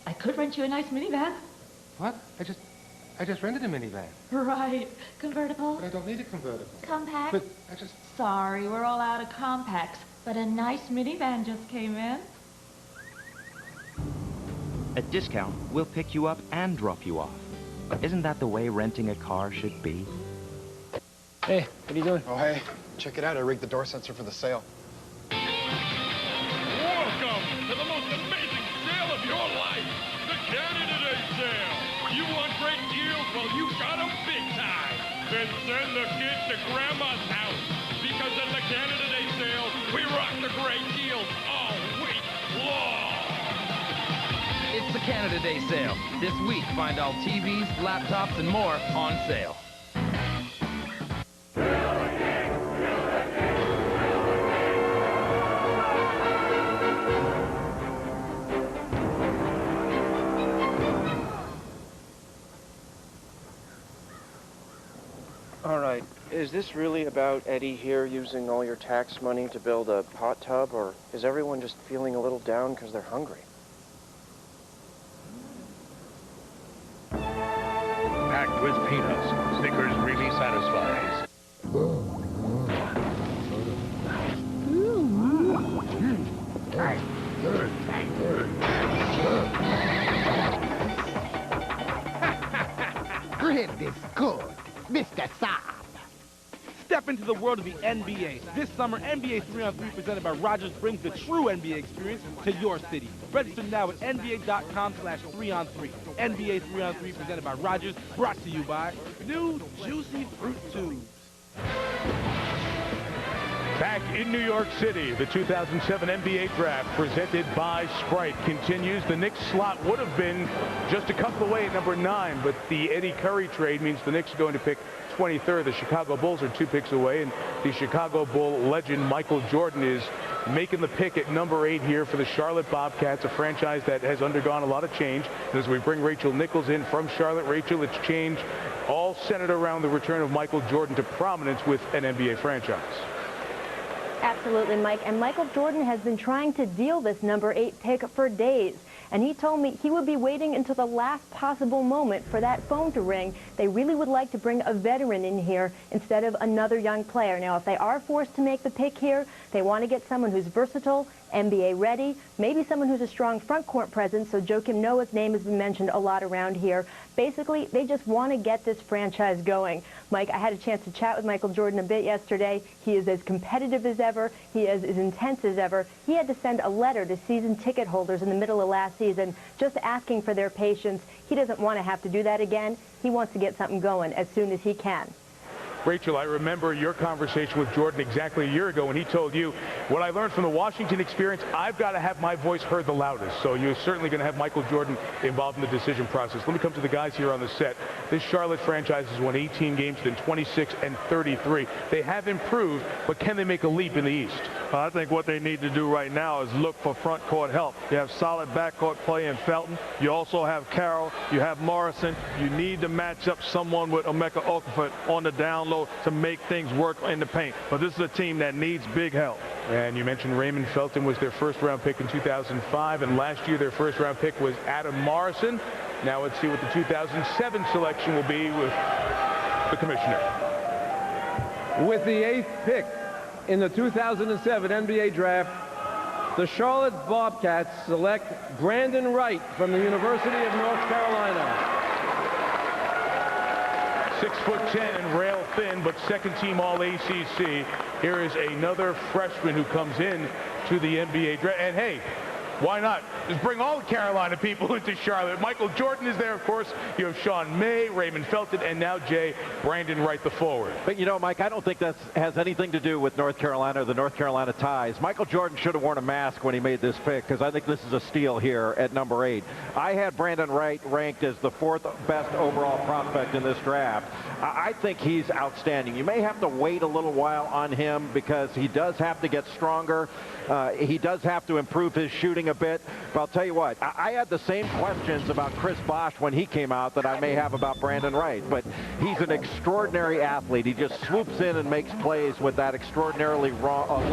I could rent you a nice minivan. What? I just rented a minivan. Right. Convertible? But I don't need a convertible. Compact? But I just... Sorry, we're all out of compacts. But a nice minivan just came in. At Discount, we'll pick you up and drop you off. Isn't that the way renting a car should be? Hey, what are you doing? Oh, hey, check it out. I rigged the door sensor for the sale. Welcome to the most amazing sale of your life, the Canada Day sale. You want great deals? Well, you got them big time. Then send the kids to Grandma's house, because at the Canada Day sale, we rock the great deals all week long. It's the Canada Day sale. This week, find all TVs, laptops, and more on sale. All right, is this really about Eddie here using all your tax money to build a hot tub, or is everyone just feeling a little down because they're hungry? Packed with peanuts, Snickers really satisfies. Grit is good, Mr. Saab. Step into the world of the NBA. This summer, NBA 3-on-3 presented by Rogers brings the true NBA experience to your city. Register now at nba.com/3on3. NBA 3-on-3 presented by Rogers, brought to you by new Juicy Fruit Tubes. Back in New York City, the 2007 NBA Draft presented by Sprite continues. The Knicks slot would have been just a couple away at number 9, but the Eddie Curry trade means the Knicks are going to pick 23rd. The Chicago Bulls are 2 picks away, and the Chicago Bull legend Michael Jordan is making the pick at number 8 here for the Charlotte Bobcats, a franchise that has undergone a lot of change. And as we bring Rachel Nichols in from Charlotte, Rachel, it's changed all centered around the return of Michael Jordan to prominence with an NBA franchise. Absolutely, Mike. And Michael Jordan has been trying to deal this number 8 pick for days. And he told me he would be waiting until the last possible moment for that phone to ring. They really would like to bring a veteran in here instead of another young player. Now, if they are forced to make the pick here, they want to get someone who's versatile, NBA ready, maybe someone who's a strong front court presence, so Joakim Noah's name has been mentioned a lot around here. Basically, they just want to get this franchise going. Mike, I had a chance to chat with Michael Jordan a bit yesterday. He is as competitive as ever. He is as intense as ever. He had to send a letter to season ticket holders in the middle of last season just asking for their patience. He doesn't want to have to do that again. He wants to get something going as soon as he can. Rachel, I remember your conversation with Jordan exactly a year ago when he told you, what I learned from the Washington experience, I've got to have my voice heard the loudest. So you're certainly going to have Michael Jordan involved in the decision process. Let me come to the guys here on the set. This Charlotte franchise has won 18 games, then 26 and 33. They have improved, but can they make a leap in the East? I think what they need to do right now is look for front court help. You have solid backcourt play in Felton. You also have Carroll. You have Morrison. You need to match up someone with Emeka Okafor on the down low to make things work in the paint. But this is a team that needs big help. And you mentioned Raymond Felton was their first-round pick in 2005, and last year their first-round pick was Adam Morrison. Now let's see what the 2007 selection will be with the commissioner. With the 8th pick in the 2007 NBA Draft, the Charlotte Bobcats select Brandon Wright from the University of North Carolina. 6'10" and rail thin, but second-team All-ACC. Here is another freshman who comes in to the NBA draft. And hey, Why not? Just bring all the Carolina people into Charlotte. Michael Jordan is there, of course. You have Sean May, Raymond Felton, and now Brandon Wright, the forward. But, you know, Mike, I don't think that has anything to do with North Carolina or the North Carolina ties. Michael Jordan should have worn a mask when he made this pick, because I think this is a steal here at number 8. I had Brandon Wright ranked as the 4th best overall prospect in this draft. I think he's outstanding. You may have to wait a little while on him because he does have to get stronger. He does have to improve his shooting a bit. But I'll tell you what, I had the same questions about Chris Bosh when he came out that I may have about Brandon Wright. But he's an extraordinary athlete. He just swoops in and makes plays with that extraordinarily long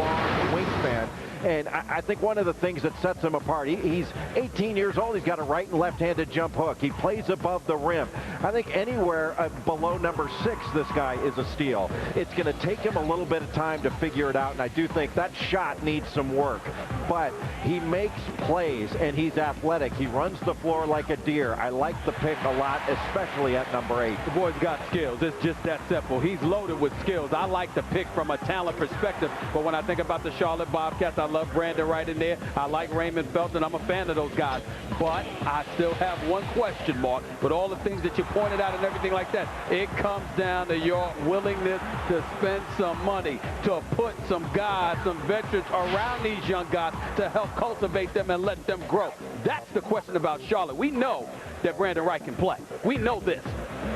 wingspan. And I think one of the things that sets him apart, he's 18 years old. He's got a right and left-handed jump hook. He plays above the rim. I think anywhere below number 6, this guy is a steal. It's going to take him a little bit of time to figure it out, and I do think that shot needs some work. But he makes plays, and he's athletic. He runs the floor like a deer. I like the pick a lot, especially at number 8. The boy's got skills. It's just that simple. He's loaded with skills. I like the pick from a talent perspective, but when I think about the Charlotte Bobcats, I love Brandon Wright in there. I like Raymond Felton. I'm a fan of those guys. But I still have one question mark. With all the things that you pointed out and everything like that, it comes down to your willingness to spend some money, to put some guys, some veterans around these young guys to help cultivate them and let them grow. That's the question about Charlotte. We know that Brandon Wright can play. We know this.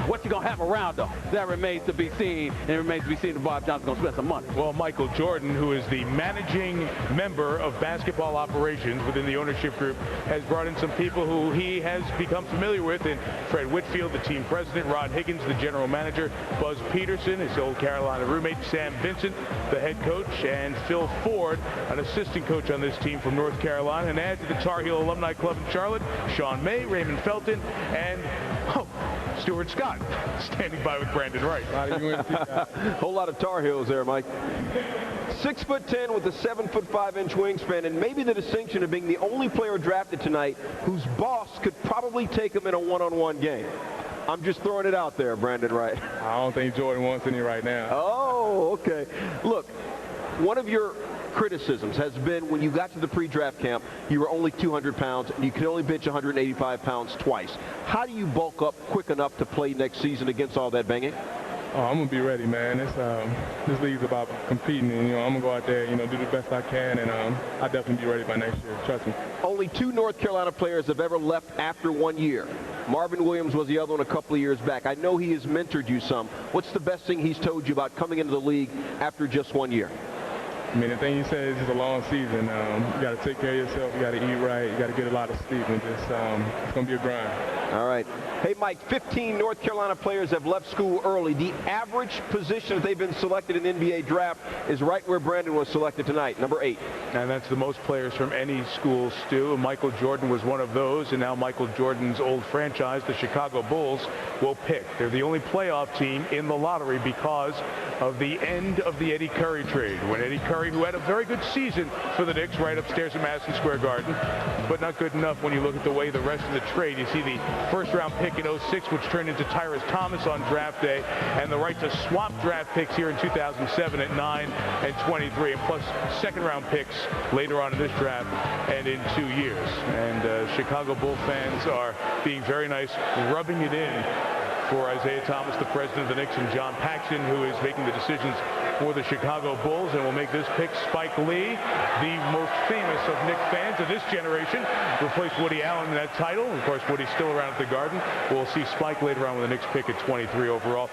What you going to have around him, that remains to be seen, and it remains to be seen if Bob Johnson's going to spend some money. Well, Michael Jordan, who is the managing member of basketball operations within the ownership group, has brought in some people who he has become familiar with, and Fred Whitfield, the team president, Rod Higgins, the general manager, Buzz Peterson, his old Carolina roommate, Sam Vincent, the head coach, and Phil Ford, an assistant coach on this team from North Carolina, and add to the Tar Heel Alumni Club in Charlotte, Sean May, Raymond Felton, and Stuart Scott standing by with Brandon Wright. Whole lot of Tar Heels there, Mike. 6'10" with a 7'5" wingspan, and maybe the distinction of being the only player drafted tonight whose boss could probably take him in a one-on-one game. I'm just throwing it out there, Brandon Wright. I don't think Jordan wants any right now. Oh, okay. Look, one of your criticisms has been when you got to the pre-draft camp, you were only 200 pounds and you could only bench 185 pounds twice. How do you bulk up quick enough to play next season against all that banging? Oh, I'm going to be ready, man. This league's about competing, and, I'm going to go out there, do the best I can, and I'll definitely be ready by next year. Trust me. Only 2 North Carolina players have ever left after 1 year. Marvin Williams was the other one a couple of years back. I know he has mentored you some. What's the best thing he's told you about coming into the league after just 1 year? I mean, the thing he says is it's a long season. You got to take care of yourself. You got to eat right. You got to get a lot of sleep, and just it's going to be a grind. All right. Hey, Mike, 15 North Carolina players have left school early. The average position that they've been selected in the NBA draft is right where Brandon was selected tonight, number 8. And that's the most players from any school, Stu. Michael Jordan was one of those, and now Michael Jordan's old franchise, the Chicago Bulls, will pick. They're the only playoff team in the lottery because of the end of the Eddie Curry trade. When Eddie Curry, who had a very good season for the Knicks right upstairs at Madison Square Garden, but not good enough when you look at the way the rest of the trade. You see the first-round pick in 06, which turned into Tyrus Thomas on draft day, and the right to swap draft picks here in 2007 at 9 and 23, and plus second-round picks later on in this draft and in 2 years. And Chicago Bull fans are being very nice, rubbing it in for Isaiah Thomas, the president of the Knicks, and John Paxson, who is making the decisions for the Chicago Bulls, and will make this pick Spike Lee, the most famous of Knicks fans of this generation, replace Woody Allen in that title. Of course, Woody's still around at the Garden. We'll see Spike later on with the Knicks pick at 23 overall.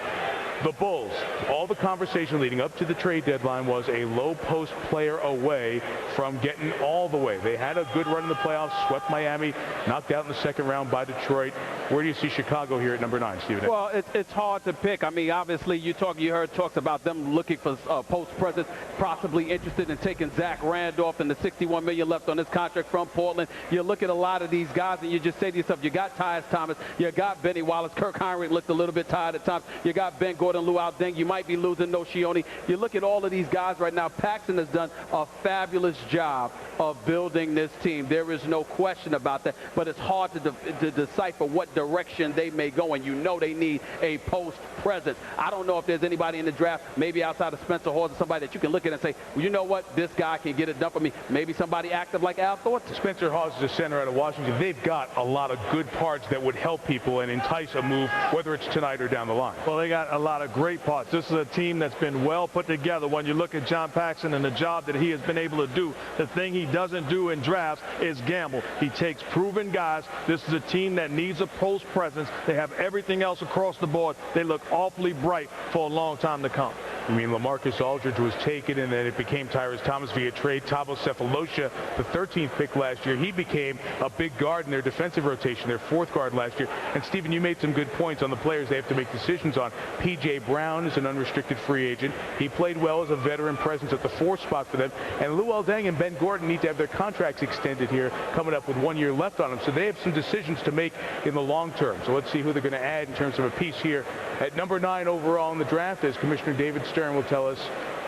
The Bulls, all the conversation leading up to the trade deadline was a low post player away from getting all the way. They had a good run in the playoffs, swept Miami, knocked out in the second round by Detroit. Where do you see Chicago here at number 9, Stephen? Well, it's hard to pick. I mean, obviously, you heard talks about them looking for post presence, possibly interested in taking Zach Randolph and the $61 million left on his contract from Portland. You look at a lot of these guys, and you just say to yourself, you got Tyus Thomas, you got Benny Wallace, Kirk Heinrich looked a little bit tired at times, you got Ben Gordon, Luau Deng, you might be losing No Shioni. You look at all of these guys right now. Paxson has done a fabulous job of building this team. There is no question about that, but it's hard to decipher what direction they may go, and you know they need a post presence. I don't know if there's anybody in the draft, maybe outside of Spencer Hawes, or somebody that you can look at and say, well, you know what, this guy can get it done for me. Maybe somebody active like Al Thornton. Spencer Hawes is a center out of Washington. They've got a lot of good parts that would help people and entice a move, whether it's tonight or down the line. Well, they got a lot of great parts. This is a team that's been well put together. When you look at John Paxson and the job that he has been able to do, the thing he doesn't do in drafts is gamble. He takes proven guys. This is a team that needs a post presence. They have everything else across the board. They look awfully bright for a long time to come. I mean, LaMarcus Aldridge was taken, and then it became Tyrese Thomas via trade. Thabo Sefolosha, the 13th pick last year, he became a big guard in their defensive rotation, their fourth guard last year. And, Stephen, you made some good points on the players they have to make decisions on. P.J. Brown is an unrestricted free agent. He played well as a veteran presence at the 4th spot for them. And Luol Deng and Ben Gordon need to have their contracts extended here, coming up with 1 year left on them. So they have some decisions to make in the long term. So let's see who they're going to add in terms of a piece here. At number 9 overall in the draft, as Commissioner David Stern will tell us,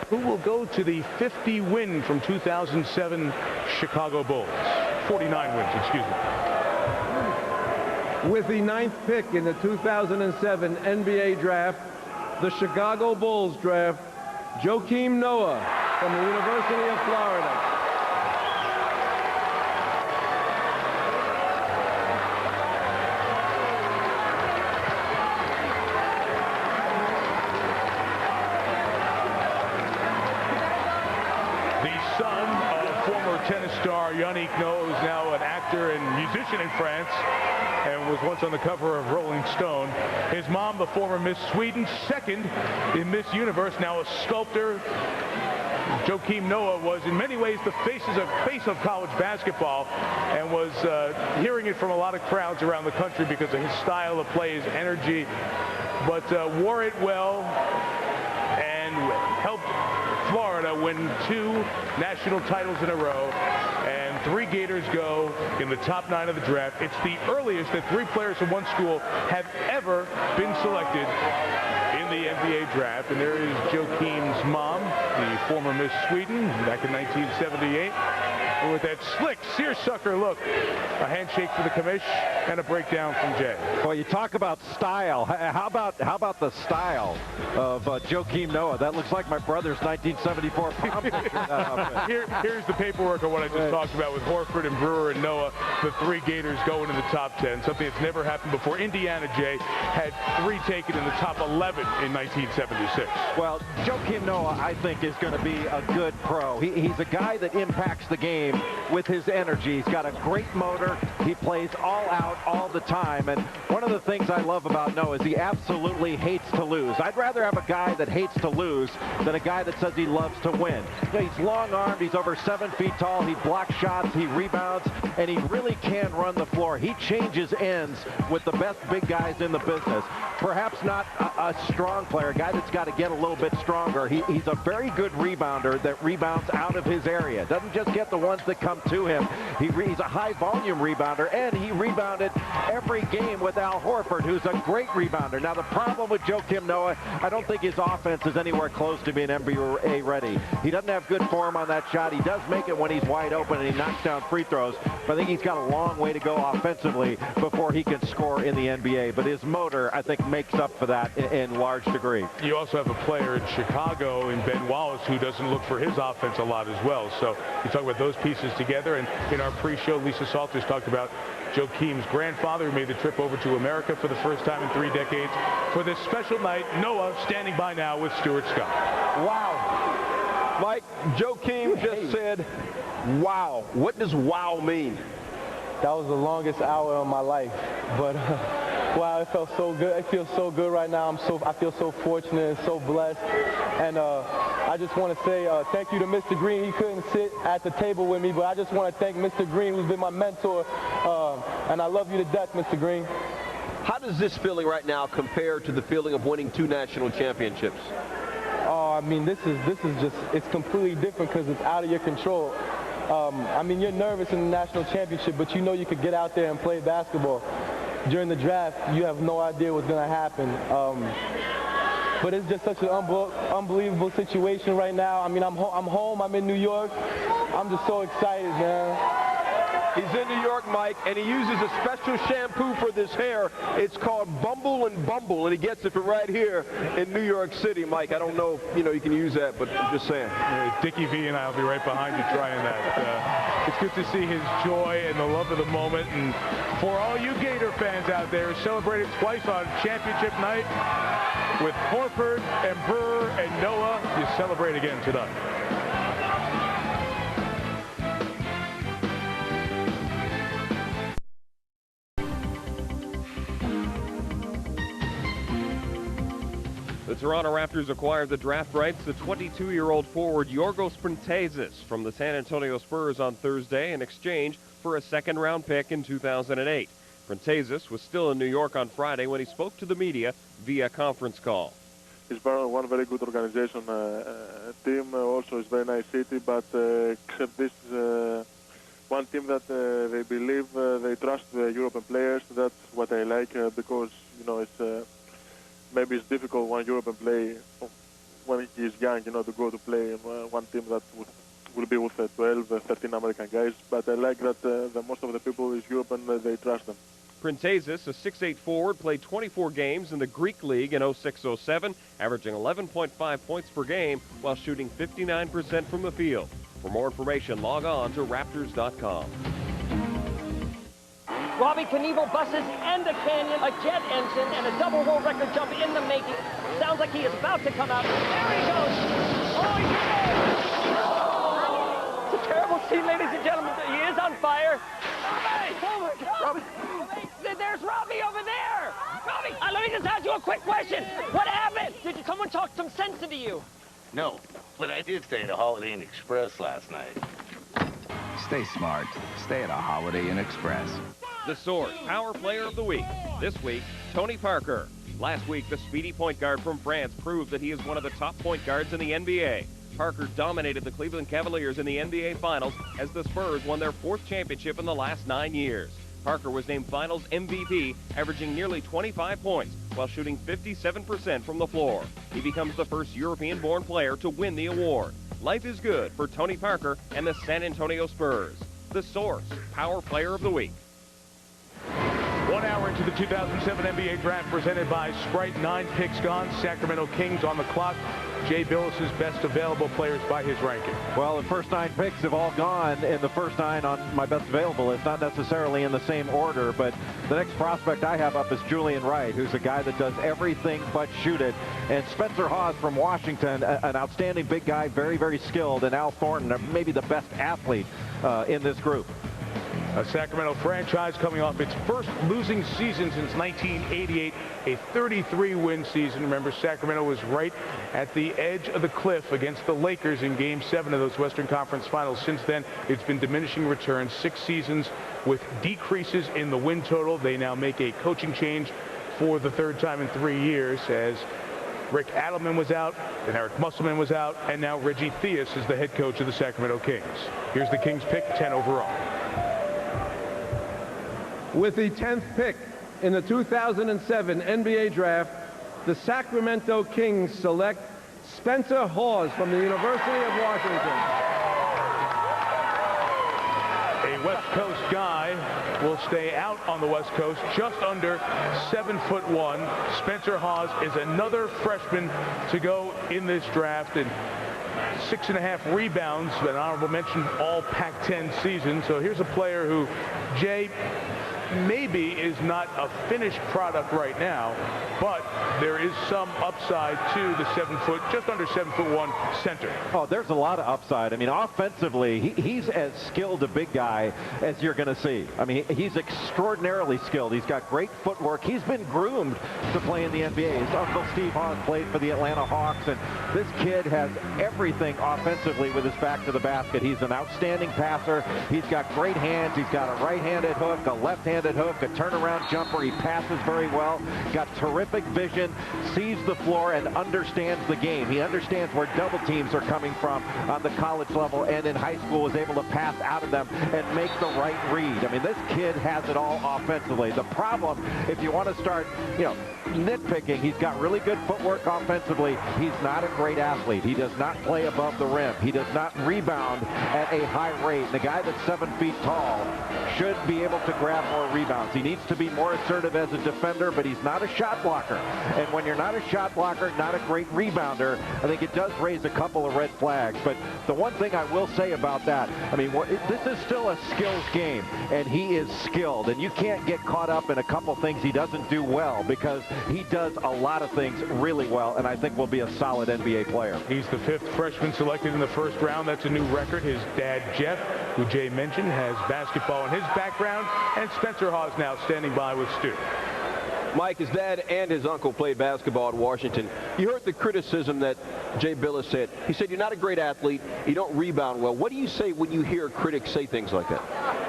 who will go to the 50 win from 2007 Chicago Bulls. 49 wins, excuse me. With the 9th pick in the 2007 NBA draft, the Chicago Bulls draft Joakim Noah from the University of Florida. Tennis star Yannick Noah, who's now an actor and musician in France and was once on the cover of Rolling Stone. His mom, the former Miss Sweden, second in Miss Universe, now a sculptor. Joakim Noah was in many ways the face of college basketball and was hearing it from a lot of crowds around the country because of his style of play, his energy, but wore it well and helped Florida win 2 national titles in a row, and 3 Gators go in the top 9 of the draft. It's the earliest that 3 players from one school have ever been selected in the NBA draft, and there is Joakim's mom, the former Miss Sweden, back in 1978. And with that slick, seersucker look, a handshake for the commish and a breakdown from Jay. Well, you talk about style. How about the style of Joakim Noah? That looks like my brother's 1974 prom picture. Here's the paperwork on what I just talked about with Horford and Brewer and Noah, the 3 Gators going in the top 10, something that's never happened before. Indiana, Jay, had 3 taken in the top 11 in 1976. Well, Joakim Noah, I think, is going to be a good pro. He's a guy that impacts the game with his energy. He's got a great motor. He plays all out all the time. And one of the things I love about Noah is he absolutely hates to lose. I'd rather have a guy that hates to lose than a guy that says he loves to win. You know, he's long-armed. He's over 7 feet tall. He blocks shots. He rebounds. And he really can run the floor. He changes ends with the best big guys in the business. Perhaps not a strong player, a guy that's got to get a little bit stronger. He's a very good rebounder that rebounds out of his area. Doesn't just get the ones that come to him. He's a high-volume rebounder, and he rebounded every game with Al Horford, who's a great rebounder. Now, the problem with Joakim Noah, I don't think his offense is anywhere close to being NBA ready. He doesn't have good form on that shot. He does make it when he's wide open, and he knocks down free throws, but I think he's got a long way to go offensively before he can score in the NBA. But his motor, I think, makes up for that in large degree. You also have a player in Chicago in Ben Wallace who doesn't look for his offense a lot as well. So you talk about those pieces together, and in our pre-show, Lisa Salters talked about Joakim's grandfather who made the trip over to America for the first time in 3 decades. For this special night, Noah standing by now with Stuart Scott. Wow. Mike, Joakim just said, wow. What does wow mean? That was the longest hour of my life, but wow, it felt so good. It feels so good right now. I feel so fortunate and so blessed. And I just want to say thank you to Mr. Green. He couldn't sit at the table with me, but I just want to thank Mr. Green, who's been my mentor. And I love you to death, Mr. Green. How does this feeling right now compare to the feeling of winning 2 national championships? Oh, I mean, this is just, it's completely different because it's out of your control. I mean, you're nervous in the national championship, but you know you could get out there and play basketball. During the draft, you have no idea what's going to happen. But it's just such an unbelievable situation right now. I mean, I'm home. I'm in New York. I'm just so excited, man. He's in New York, Mike, and he uses a special shampoo for this hair. It's called Bumble and Bumble, and he gets it from right here in New York City, Mike. I don't know if you can use that, but I'm just saying. Dickie V and I will be right behind you trying that. It's good to see his joy and the love of the moment. And for all you Gator fans out there, celebrated twice on championship night with Horford and Burr and Noah. You celebrate again tonight. The Toronto Raptors acquired the draft rights to 22-year-old forward Yorgos Printezis from the San Antonio Spurs on Thursday in exchange for a second-round pick in 2008. Printezis was still in New York on Friday when he spoke to the media via conference call. It's one very good organization. Team also is very nice city, but except this one team that they believe they trust the European players. That's what I like because it's. Maybe it's difficult when European play when he's young, to go to play in one team that will be with 12, 13 American guys. But I like that the most of the people is European, they trust them. Printezis, a 6'8 forward, played 24 games in the Greek League in 06-07, averaging 11.5 points per game while shooting 59% from the field. For more information, log on to Raptors.com. Robbie Knievel buses and a canyon, a jet engine, and a double world record jump in the making. Sounds like he is about to come out. There he goes. Oh, yeah! It's a terrible scene, ladies and gentlemen. He is on fire. Robbie! Oh, my God. Robbie. There's Robbie over there. Robbie, let me just ask you a quick question. What happened? Did someone talk some sense into you? No, but I did stay at a Holiday Inn Express last night. Stay smart. Stay at a Holiday Inn Express. The Source Power Player of the Week. This week, Tony Parker. Last week, the speedy point guard from France proved that he is one of the top point guards in the NBA. Parker dominated the Cleveland Cavaliers in the NBA Finals as the Spurs won their 4th championship in the last 9 years. Parker was named Finals MVP, averaging nearly 25 points while shooting 57% from the floor. He becomes the first European-born player to win the award. Life is good for Tony Parker and the San Antonio Spurs. The Source Power Player of the Week. 1 hour into the 2007 NBA Draft presented by Sprite. 9 picks gone. Sacramento Kings on the clock. Jay Billis's best available players by his ranking. Well, the first 9 picks have all gone in the first 9 on my best available. It's not necessarily in the same order, but the next prospect I have up is Julian Wright, who's a guy that does everything but shoot it. And Spencer Hawes from Washington, an outstanding big guy, very, very skilled. And Al Thornton, maybe the best athlete in this group. A Sacramento franchise coming off its first losing season since 1988, a 33-win season. Remember, Sacramento was right at the edge of the cliff against the Lakers in Game 7 of those Western Conference Finals. Since then, it's been diminishing returns. 6 seasons with decreases in the win total. They now make a coaching change for the 3rd time in 3 years as Rick Adelman was out, and Eric Musselman was out, and now Reggie Theus is the head coach of the Sacramento Kings. Here's the Kings pick, 10 overall. With the 10th pick in the 2007 NBA Draft, the Sacramento Kings select Spencer Hawes from the University of Washington. A West Coast guy will stay out on the West Coast, just under 7'1". Spencer Hawes is another freshman to go in this draft, and 6.5 rebounds, an honorable mention, all Pac-10 season. So here's a player who, Jay, maybe is not a finished product right now, but there is some upside to the just under 7'1" center. Oh, there's a lot of upside. I mean, offensively, he's as skilled a big guy as you're going to see. I mean, he's extraordinarily skilled. He's got great footwork. He's been groomed to play in the NBA. His uncle Steve Hawes played for the Atlanta Hawks, and this kid has everything offensively with his back to the basket. He's an outstanding passer. He's got great hands. He's got a right-handed hook, a left-handed hook, a turnaround jumper. He passes very well. Got terrific vision. in, sees the floor, and understands the game. He understands where double teams are coming from on the college level, and in high school was able to pass out of them and make the right read. I mean, this kid has it all offensively. The problem, if you want to start, nitpicking, he's got really good footwork offensively. He's not a great athlete. He does not play above the rim. He does not rebound at a high rate. And the guy that's 7 feet tall should be able to grab more rebounds. He needs to be more assertive as a defender, but he's not a shot blocker. And when you're not a shot blocker, not a great rebounder, I think it does raise a couple of red flags. But the one thing I will say about that, I mean, this is still a skills game, and he is skilled. And you can't get caught up in a couple things he doesn't do well, because he does a lot of things really well, and I think will be a solid NBA player. He's the 5th freshman selected in the first round. That's a new record. His dad, Jeff, who Jay mentioned, has basketball in his background, and Spencer Hawes now standing by with Stu. Mike, his dad and his uncle played basketball at Washington. You heard the criticism that Jay Billis said. He said, you're not a great athlete. You don't rebound well. What do you say when you hear critics say things like that?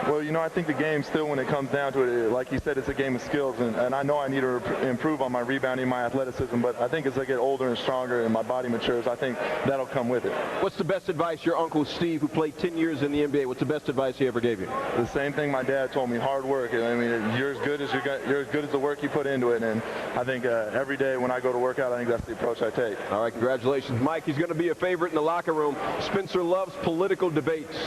Well, I think the game still, when it comes down to it, like he said, it's a game of skills. And I know I need to improve on my rebounding, my athleticism. But I think as I get older and stronger and my body matures, I think that'll come with it. What's the best advice your Uncle Steve, who played 10 years in the NBA, what's the best advice he ever gave you? The same thing my dad told me, hard work. I mean, you're as good as the work you put into it. And I think every day when I go to work out, I think that's the approach I take. All right, congratulations, Mike. He's going to be a favorite in the locker room. Spencer loves political debates.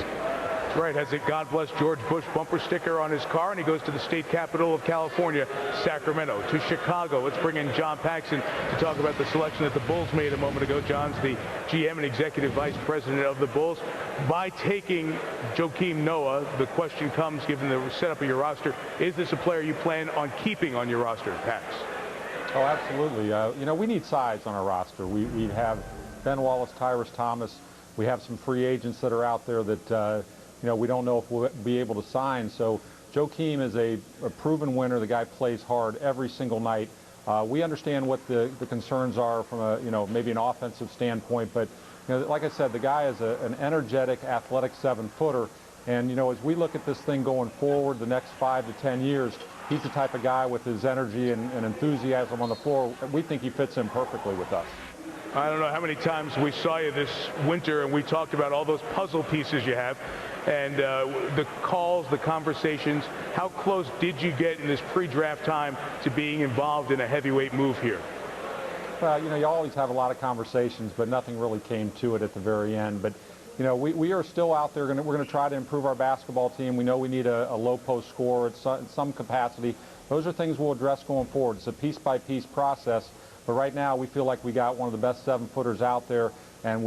That's right. Has a God Bless George Bush bumper sticker on his car, and he goes to the state capital of California, Sacramento. To Chicago, let's bring in John Paxson to talk about the selection that the Bulls made a moment ago. John's the GM and executive vice president of the Bulls. By taking Joakim Noah, the question comes, given the setup of your roster, is this a player you plan on keeping on your roster, Pax? Oh, absolutely. We need size on our roster. We have Ben Wallace, Tyrus Thomas. We have some free agents that are out there that, we don't know if we'll be able to sign. So Joakim is a proven winner. The guy plays hard every single night. We understand what the concerns are from a, maybe an offensive standpoint. But, like I said, the guy is an energetic, athletic 7-footer. And, as we look at this thing going forward the next 5 to 10 years, he's the type of guy with his energy and enthusiasm on the floor. We think he fits in perfectly with us. I don't know how many times we saw you this winter, and we talked about all those puzzle pieces you have, and the calls, the conversations. How close did you get in this pre-draft time to being involved in a heavyweight move here? Well, you always have a lot of conversations, but nothing really came to it at the very end. But we are still out there. We're going to try to improve our basketball team. We know we need a low post scorer in some capacity. Those are things we'll address going forward. It's a piece-by-piece process. But right now, we feel like we got one of the best 7-footers out there, and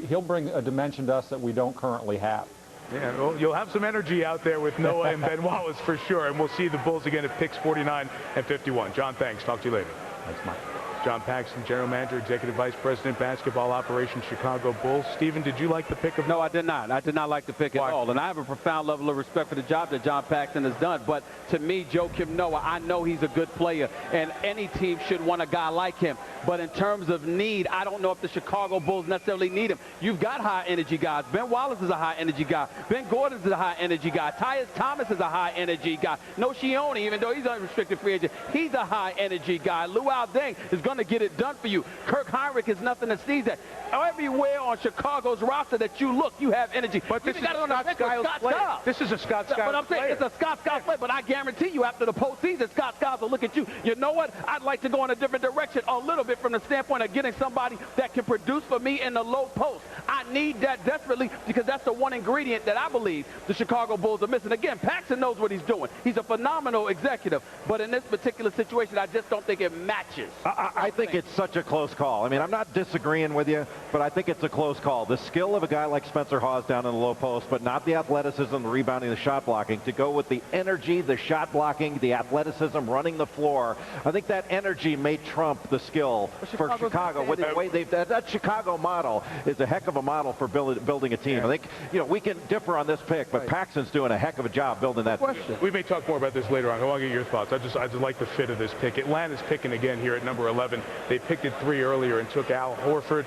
he'll bring a dimension to us that we don't currently have. Yeah, well, you'll have some energy out there with Noah and Ben Wallace for sure, and we'll see the Bulls again at picks 49 and 51. John, thanks. Talk to you later. Thanks, Mike. John Paxson, General Manager, Executive Vice President, Basketball Operations, Chicago Bulls. Steven, did you like the pick of? No, I did not. I did not like the pick at all. And I have a profound level of respect for the job that John Paxson has done. But to me, Joakim Noah, I know he's a good player, and any team should want a guy like him. But in terms of need, I don't know if the Chicago Bulls necessarily need him. You've got high-energy guys. Ben Wallace is a high-energy guy. Ben Gordon is a high-energy guy. Tyus Thomas is a high-energy guy. No Shione, even though he's an unrestricted free agent, he's a high-energy guy. Luau Deng is going to get it done for you. Kirk Heinrich is nothing to sneeze at. Everywhere on Chicago's roster that you look, you have energy. But this is Scott Skiles' play. This is a Scott Skiles' But I'm saying it's a Scott Skiles play, but I guarantee you after the postseason, Scott Skiles will look at you. You know what? I'd like to go in a different direction a little bit from the standpoint of getting somebody that can produce for me in the low post. I need that desperately because that's the one ingredient that I believe the Chicago Bulls are missing. Again, Paxson knows what he's doing. He's a phenomenal executive, but in this particular situation, I just don't think it matches. I think it's such a close call. I mean, I'm not disagreeing with you, but I think it's a close call. The skill of a guy like Spencer Hawes down in the low post, but not the athleticism, the rebounding, the shot blocking, to go with the energy, the shot blocking, the athleticism, running the floor. I think that energy may trump the skill for Chicago. With the way that Chicago model is a heck of a model for building a team. I think, we can differ on this pick, but Paxson's doing a heck of a job building that team. We may talk more about this later on. I want to get your thoughts. I just like the fit of this pick. Atlanta's picking again here at number 11. They picked at 3 earlier and took Al Horford.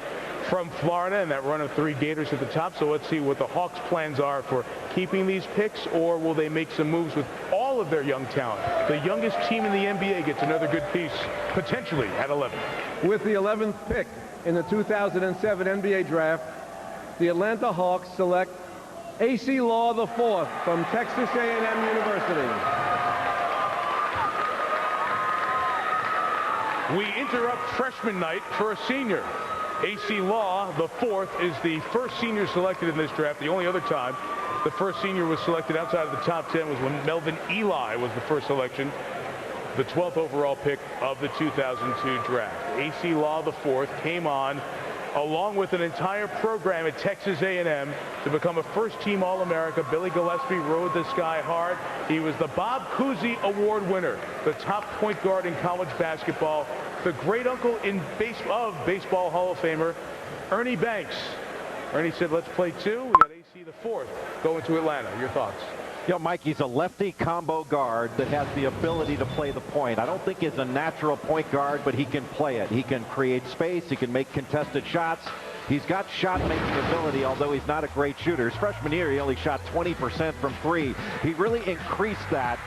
from Florida, and that run of 3 Gators at the top. So let's see what the Hawks' plans are for keeping these picks, or will they make some moves with all of their young talent? The youngest team in the NBA gets another good piece, potentially at 11. With the 11th pick in the 2007 NBA draft, the Atlanta Hawks select A.C. Law IV from Texas A&M University. We interrupt freshman night for a senior. A.C. Law IV is the first senior selected in this draft. The only other time the first senior was selected outside of the top 10 was when Melvin Ely was the first selection, the 12th overall pick of the 2002 draft. A.C. Law IV came on along with an entire program at Texas A&M to become a first-team All-America. Billy Gillispie rode the sky hard. He was the Bob Cousy Award winner, the top point guard in college basketball, the great uncle of Baseball Hall of Famer Ernie Banks. Ernie said, let's play 2. We got A.C. IV going to Atlanta. Your thoughts? You know, Mike, he's a lefty combo guard that has the ability to play the point. I don't think he's a natural point guard, but he can play it. He can create space. He can make contested shots. He's got shot-making ability, although he's not a great shooter. His freshman year, he only shot 20% from 3. He really increased that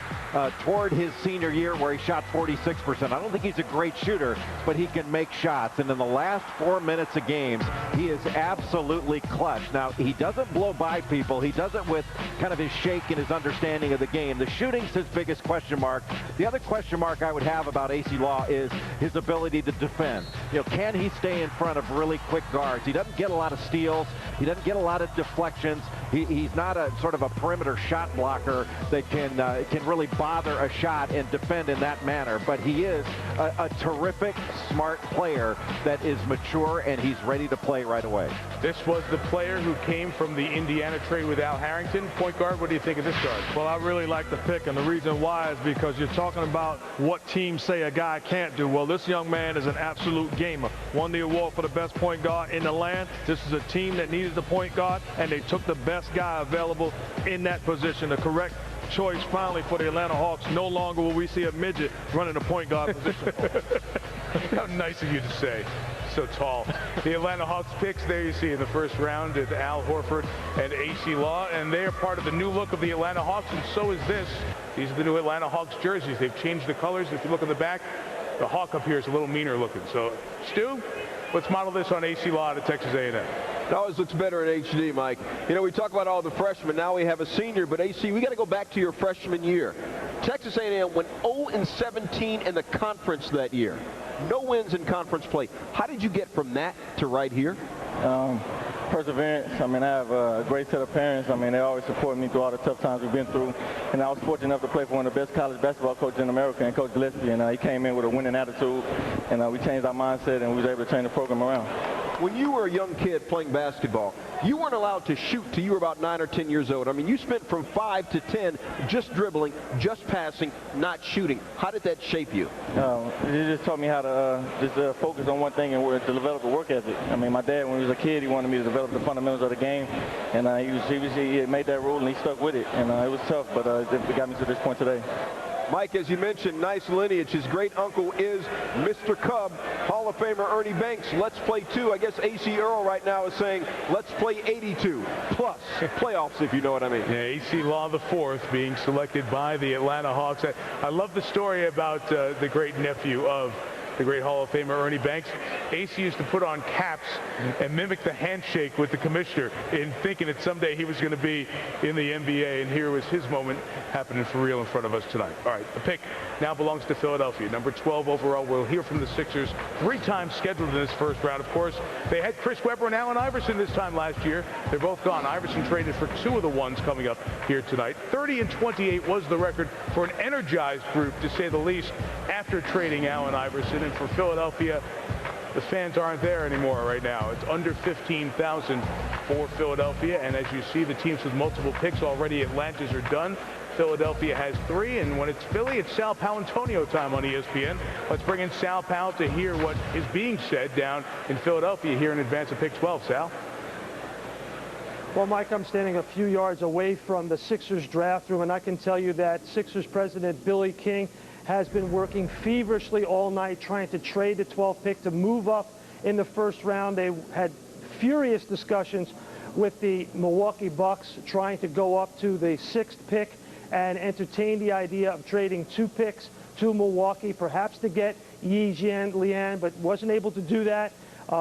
toward his senior year, where he shot 46%. I don't think he's a great shooter, but he can make shots. And in the last 4 minutes of games, he is absolutely clutch. Now, he doesn't blow by people. He does it with kind of his shake and his understanding of the game. The shooting's his biggest question mark. The other question mark I would have about A.C. Law is his ability to defend. You know, can he stay in front of really quick guards? He doesn't get a lot of steals. He doesn't get a lot of deflections. He's not a sort of a perimeter shot blocker that can really bother a shot and defend in that manner. But he is a terrific, smart player that is mature, and he's ready to play right away. This was the player who came from the Indiana trade with Al Harrington. Point guard, what do you think of this guard? Well, I really like the pick, and the reason why is because you're talking about what teams say a guy can't do. Well, this young man is an absolute gamer. Won the award for the best point guard in the land. This is a team that needed the point guard, and they took the best guy available in that position. The correct choice finally for the Atlanta Hawks. No longer will we see a midget running the point guard position. How nice of you to say. So tall. The Atlanta Hawks picks, there you see in the first round, at Al Horford and A.C. Law, and they are part of the new look of the Atlanta Hawks, and so is this. These are the new Atlanta Hawks jerseys. They've changed the colors. If you look in the back, the Hawk up here is a little meaner looking. So, Stu, let's model this on A.C. Law at Texas A&M. It always looks better in HD, Mike. You know, we talk about all the freshmen. Now we have a senior, but AC, we got to go back to your freshman year. Texas A&M went 0-17 in the conference that year. No wins in conference play. How did you get from that to right here? Perseverance. I mean, I have a great set of parents. I mean, they always support me through all the tough times we've been through. And I was fortunate enough to play for one of the best college basketball coaches in America, and Coach Gillispie. And he came in with a winning attitude, and we changed our mindset, and we was able to turn the program around. When you were a young kid playing basketball, you weren't allowed to shoot till you were about 9 or 10 years old. I mean, you spent from 5 to 10 just dribbling, just passing, not shooting. How did that shape you? It just taught me how to just focus on one thing and to develop a work ethic. I mean, my dad, when he was a kid, he wanted me to develop the fundamentals of the game, and he made that rule, and he stuck with it. And it was tough, but it got me to this point today. Mike, as you mentioned, nice lineage. His great uncle is Mr. Cub, Hall of Famer Ernie Banks. Let's play 2. I guess A.C. Earl right now is saying, let's play 82 plus playoffs, if you know what I mean. Yeah, A.C. Law IV being selected by the Atlanta Hawks. I love the story about the great nephew of the great Hall of Famer Ernie Banks. AC used to put on caps and mimic the handshake with the commissioner in thinking that someday he was going to be in the NBA, and here was his moment happening for real in front of us tonight. All right, the pick now belongs to Philadelphia. Number 12 overall. We'll hear from the Sixers 3 times scheduled in this first round. Of course, they had Chris Webber and Allen Iverson this time last year. They're both gone. Iverson traded for 2 of the ones coming up here tonight. 30-28 was the record for an energized group, to say the least, after trading Allen Iverson. And for Philadelphia, the fans aren't there anymore right now. It's under 15,000 for Philadelphia. And as you see, the teams with multiple picks already, Atlanta's are done. Philadelphia has 3, and when it's Philly, it's Sal Paolantonio time on ESPN. Let's bring in Sal Pal to hear what is being said down in Philadelphia here in advance of pick 12. Sal? Well, Mike, I'm standing a few yards away from the Sixers draft room, and I can tell you that Sixers president Billy King has been working feverishly all night trying to trade the 12th pick to move up in the first round. They had furious discussions with the Milwaukee Bucks trying to go up to the 6th pick and entertain the idea of trading 2 picks to Milwaukee, perhaps to get Yi Jian Lian, but wasn't able to do that.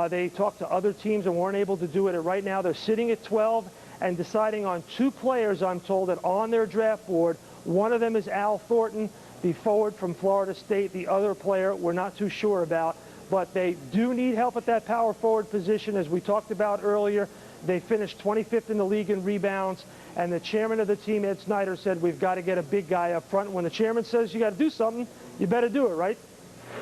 They talked to other teams and weren't able to do it. And right now they're sitting at 12 and deciding on 2 players, I'm told, that on their draft board. One of them is Al Thornton, the forward from Florida State. The other player we're not too sure about. But they do need help at that power forward position, as we talked about earlier. They finished 25th in the league in rebounds, and the chairman of the team, Ed Snyder, said we've got to get a big guy up front. When the chairman says you got to do something, you better do it, right?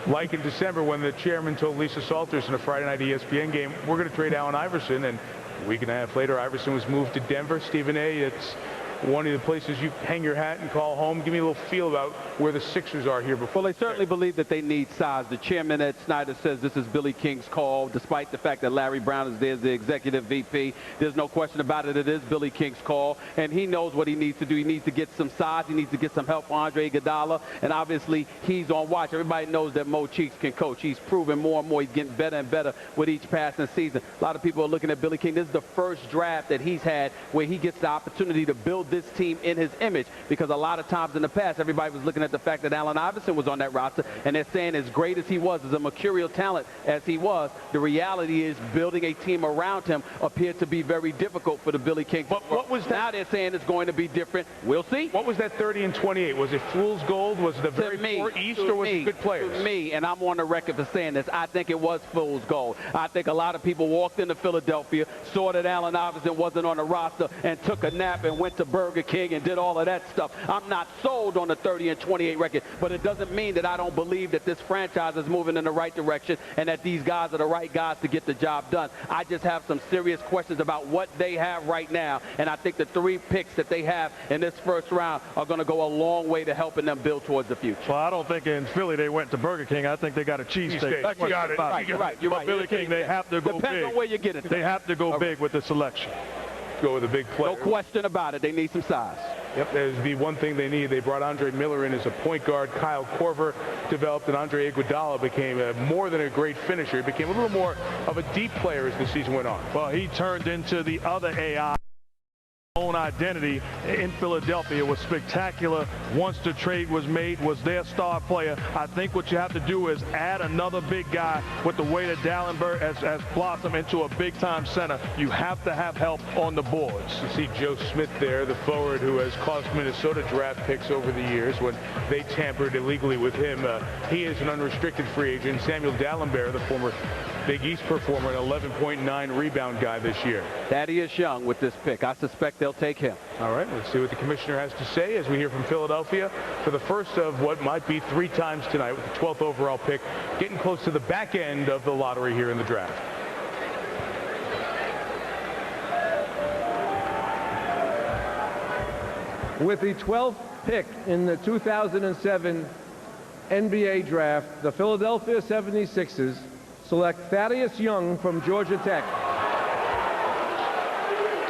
Like in December when the chairman told Lisa Salters in a Friday night ESPN game, we're going to trade Allen Iverson, and a week and a half later, Iverson was moved to Denver. Stephen A., it's one of the places you hang your hat and call home. Give me a little feel about where the Sixers are here before. Well, they certainly believe that they need size. The chairman, Ed Snyder, says this is Billy King's call, despite the fact that Larry Brown is there as the executive VP. There's no question about it. It is Billy King's call, and he knows what he needs to do. He needs to get some size. He needs to get some help for Andre Iguodala, and obviously he's on watch. Everybody knows that Mo Cheeks can coach. He's proven more and more. He's getting better and better with each passing season. A lot of people are looking at Billy King. This is the first draft that he's had where he gets the opportunity to build this team in his image, because a lot of times in the past, everybody was looking at the fact that Allen Iverson was on that roster, and they're saying as great as he was, as a mercurial talent as he was, the reality is building a team around him appeared to be very difficult for the Billy King. But what was that? Now they're saying it's going to be different. We'll see. What was that 30 and 28? Was it fool's gold? Was it the very poor East, or was it good players? To me, and I'm on the record for saying this, I think it was fool's gold. I think a lot of people walked into Philadelphia, saw that Allen Iverson wasn't on the roster, and took a nap and went to Burger King and did all of that stuff. I'm not sold on the 30 and 28 record, but it doesn't mean that I don't believe that this franchise is moving in the right direction and that these guys are the right guys to get the job done. I just have some serious questions about what they have right now, and I think the 3 picks that they have in this first round are going to go a long way to helping them build towards the future. Well, I don't think in Philly they went to Burger King. I think they got a cheesesteak. You got it. You're right. You're right. Billy King, they have to go big. Depends on where you get it. They have to go big with the selection. Go with a big player. No question about it. They need some size. Yep, there's the one thing they need. They brought Andre Miller in as a point guard. Kyle Korver developed, and Andre Iguodala became more than a great finisher. He became a little more of a deep player as the season went on. Well, he turned into the other AI. Own identity in Philadelphia. It was spectacular. Once the trade was made, was their star player. I think what you have to do is add another big guy with the way that Dallenberg has blossomed into a big-time center. You have to have help on the boards. You see Joe Smith there, the forward who has cost Minnesota draft picks over the years when they tampered illegally with him. He is an unrestricted free agent. Samuel Dallenberg, the former Big East performer, an 11.9 rebound guy this year. Thaddeus Young with this pick. I suspect they'll take him. All right, let's see what the commissioner has to say as we hear from Philadelphia for the first of what might be 3 times tonight with the 12th overall pick, getting close to the back end of the lottery here in the draft. With the 12th pick in the 2007 NBA draft, the Philadelphia 76ers select Thaddeus Young from Georgia Tech.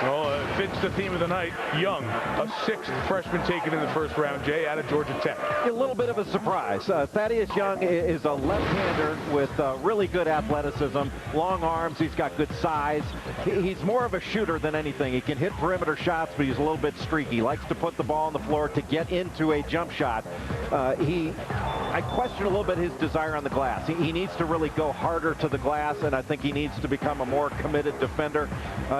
Well, it fits the theme of the night. Young, a 6th freshman taken in the first round, Jay, out of Georgia Tech. A little bit of a surprise. Thaddeus Young is a left-hander with really good athleticism, long arms. He's got good size. He's more of a shooter than anything. He can hit perimeter shots, but he's a little bit streaky. He likes to put the ball on the floor to get into a jump shot. I question a little bit his desire on the glass. He needs to really go harder to the glass, and I think he needs to become a more committed defender.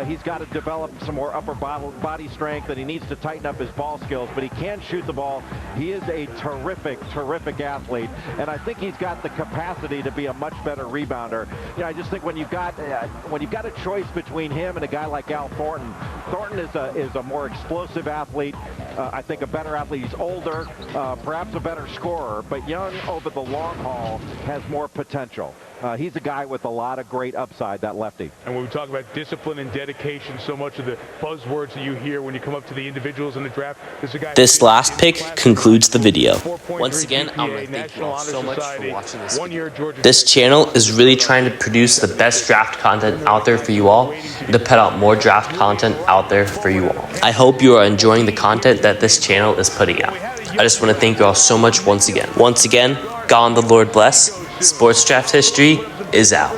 He's got to develop some more upper body strength, and he needs to tighten up his ball skills, but he can shoot the ball. He is a terrific athlete, and I think he's got the capacity to be a much better rebounder. You know, I just think when you've got a choice between him and a guy like Al Thornton, Thornton is a more explosive athlete. I think a better athlete. He's older, perhaps a better scorer, but Young over the long haul has more potential. He's a guy with a lot of great upside, that lefty. And when we talk about discipline and dedication, so much of the buzzwords that you hear when you come up to the individuals in the draft, this is a guy. This last pick concludes the video. Once again, I want to thank you all so much for watching this video. This channel is really trying to produce the best draft content out there for you all, and to put out more draft content out there for you all. I hope you are enjoying the content that this channel is putting out. I just want to thank you all so much once again. Once again, God and the Lord bless. Sports Draft History is out.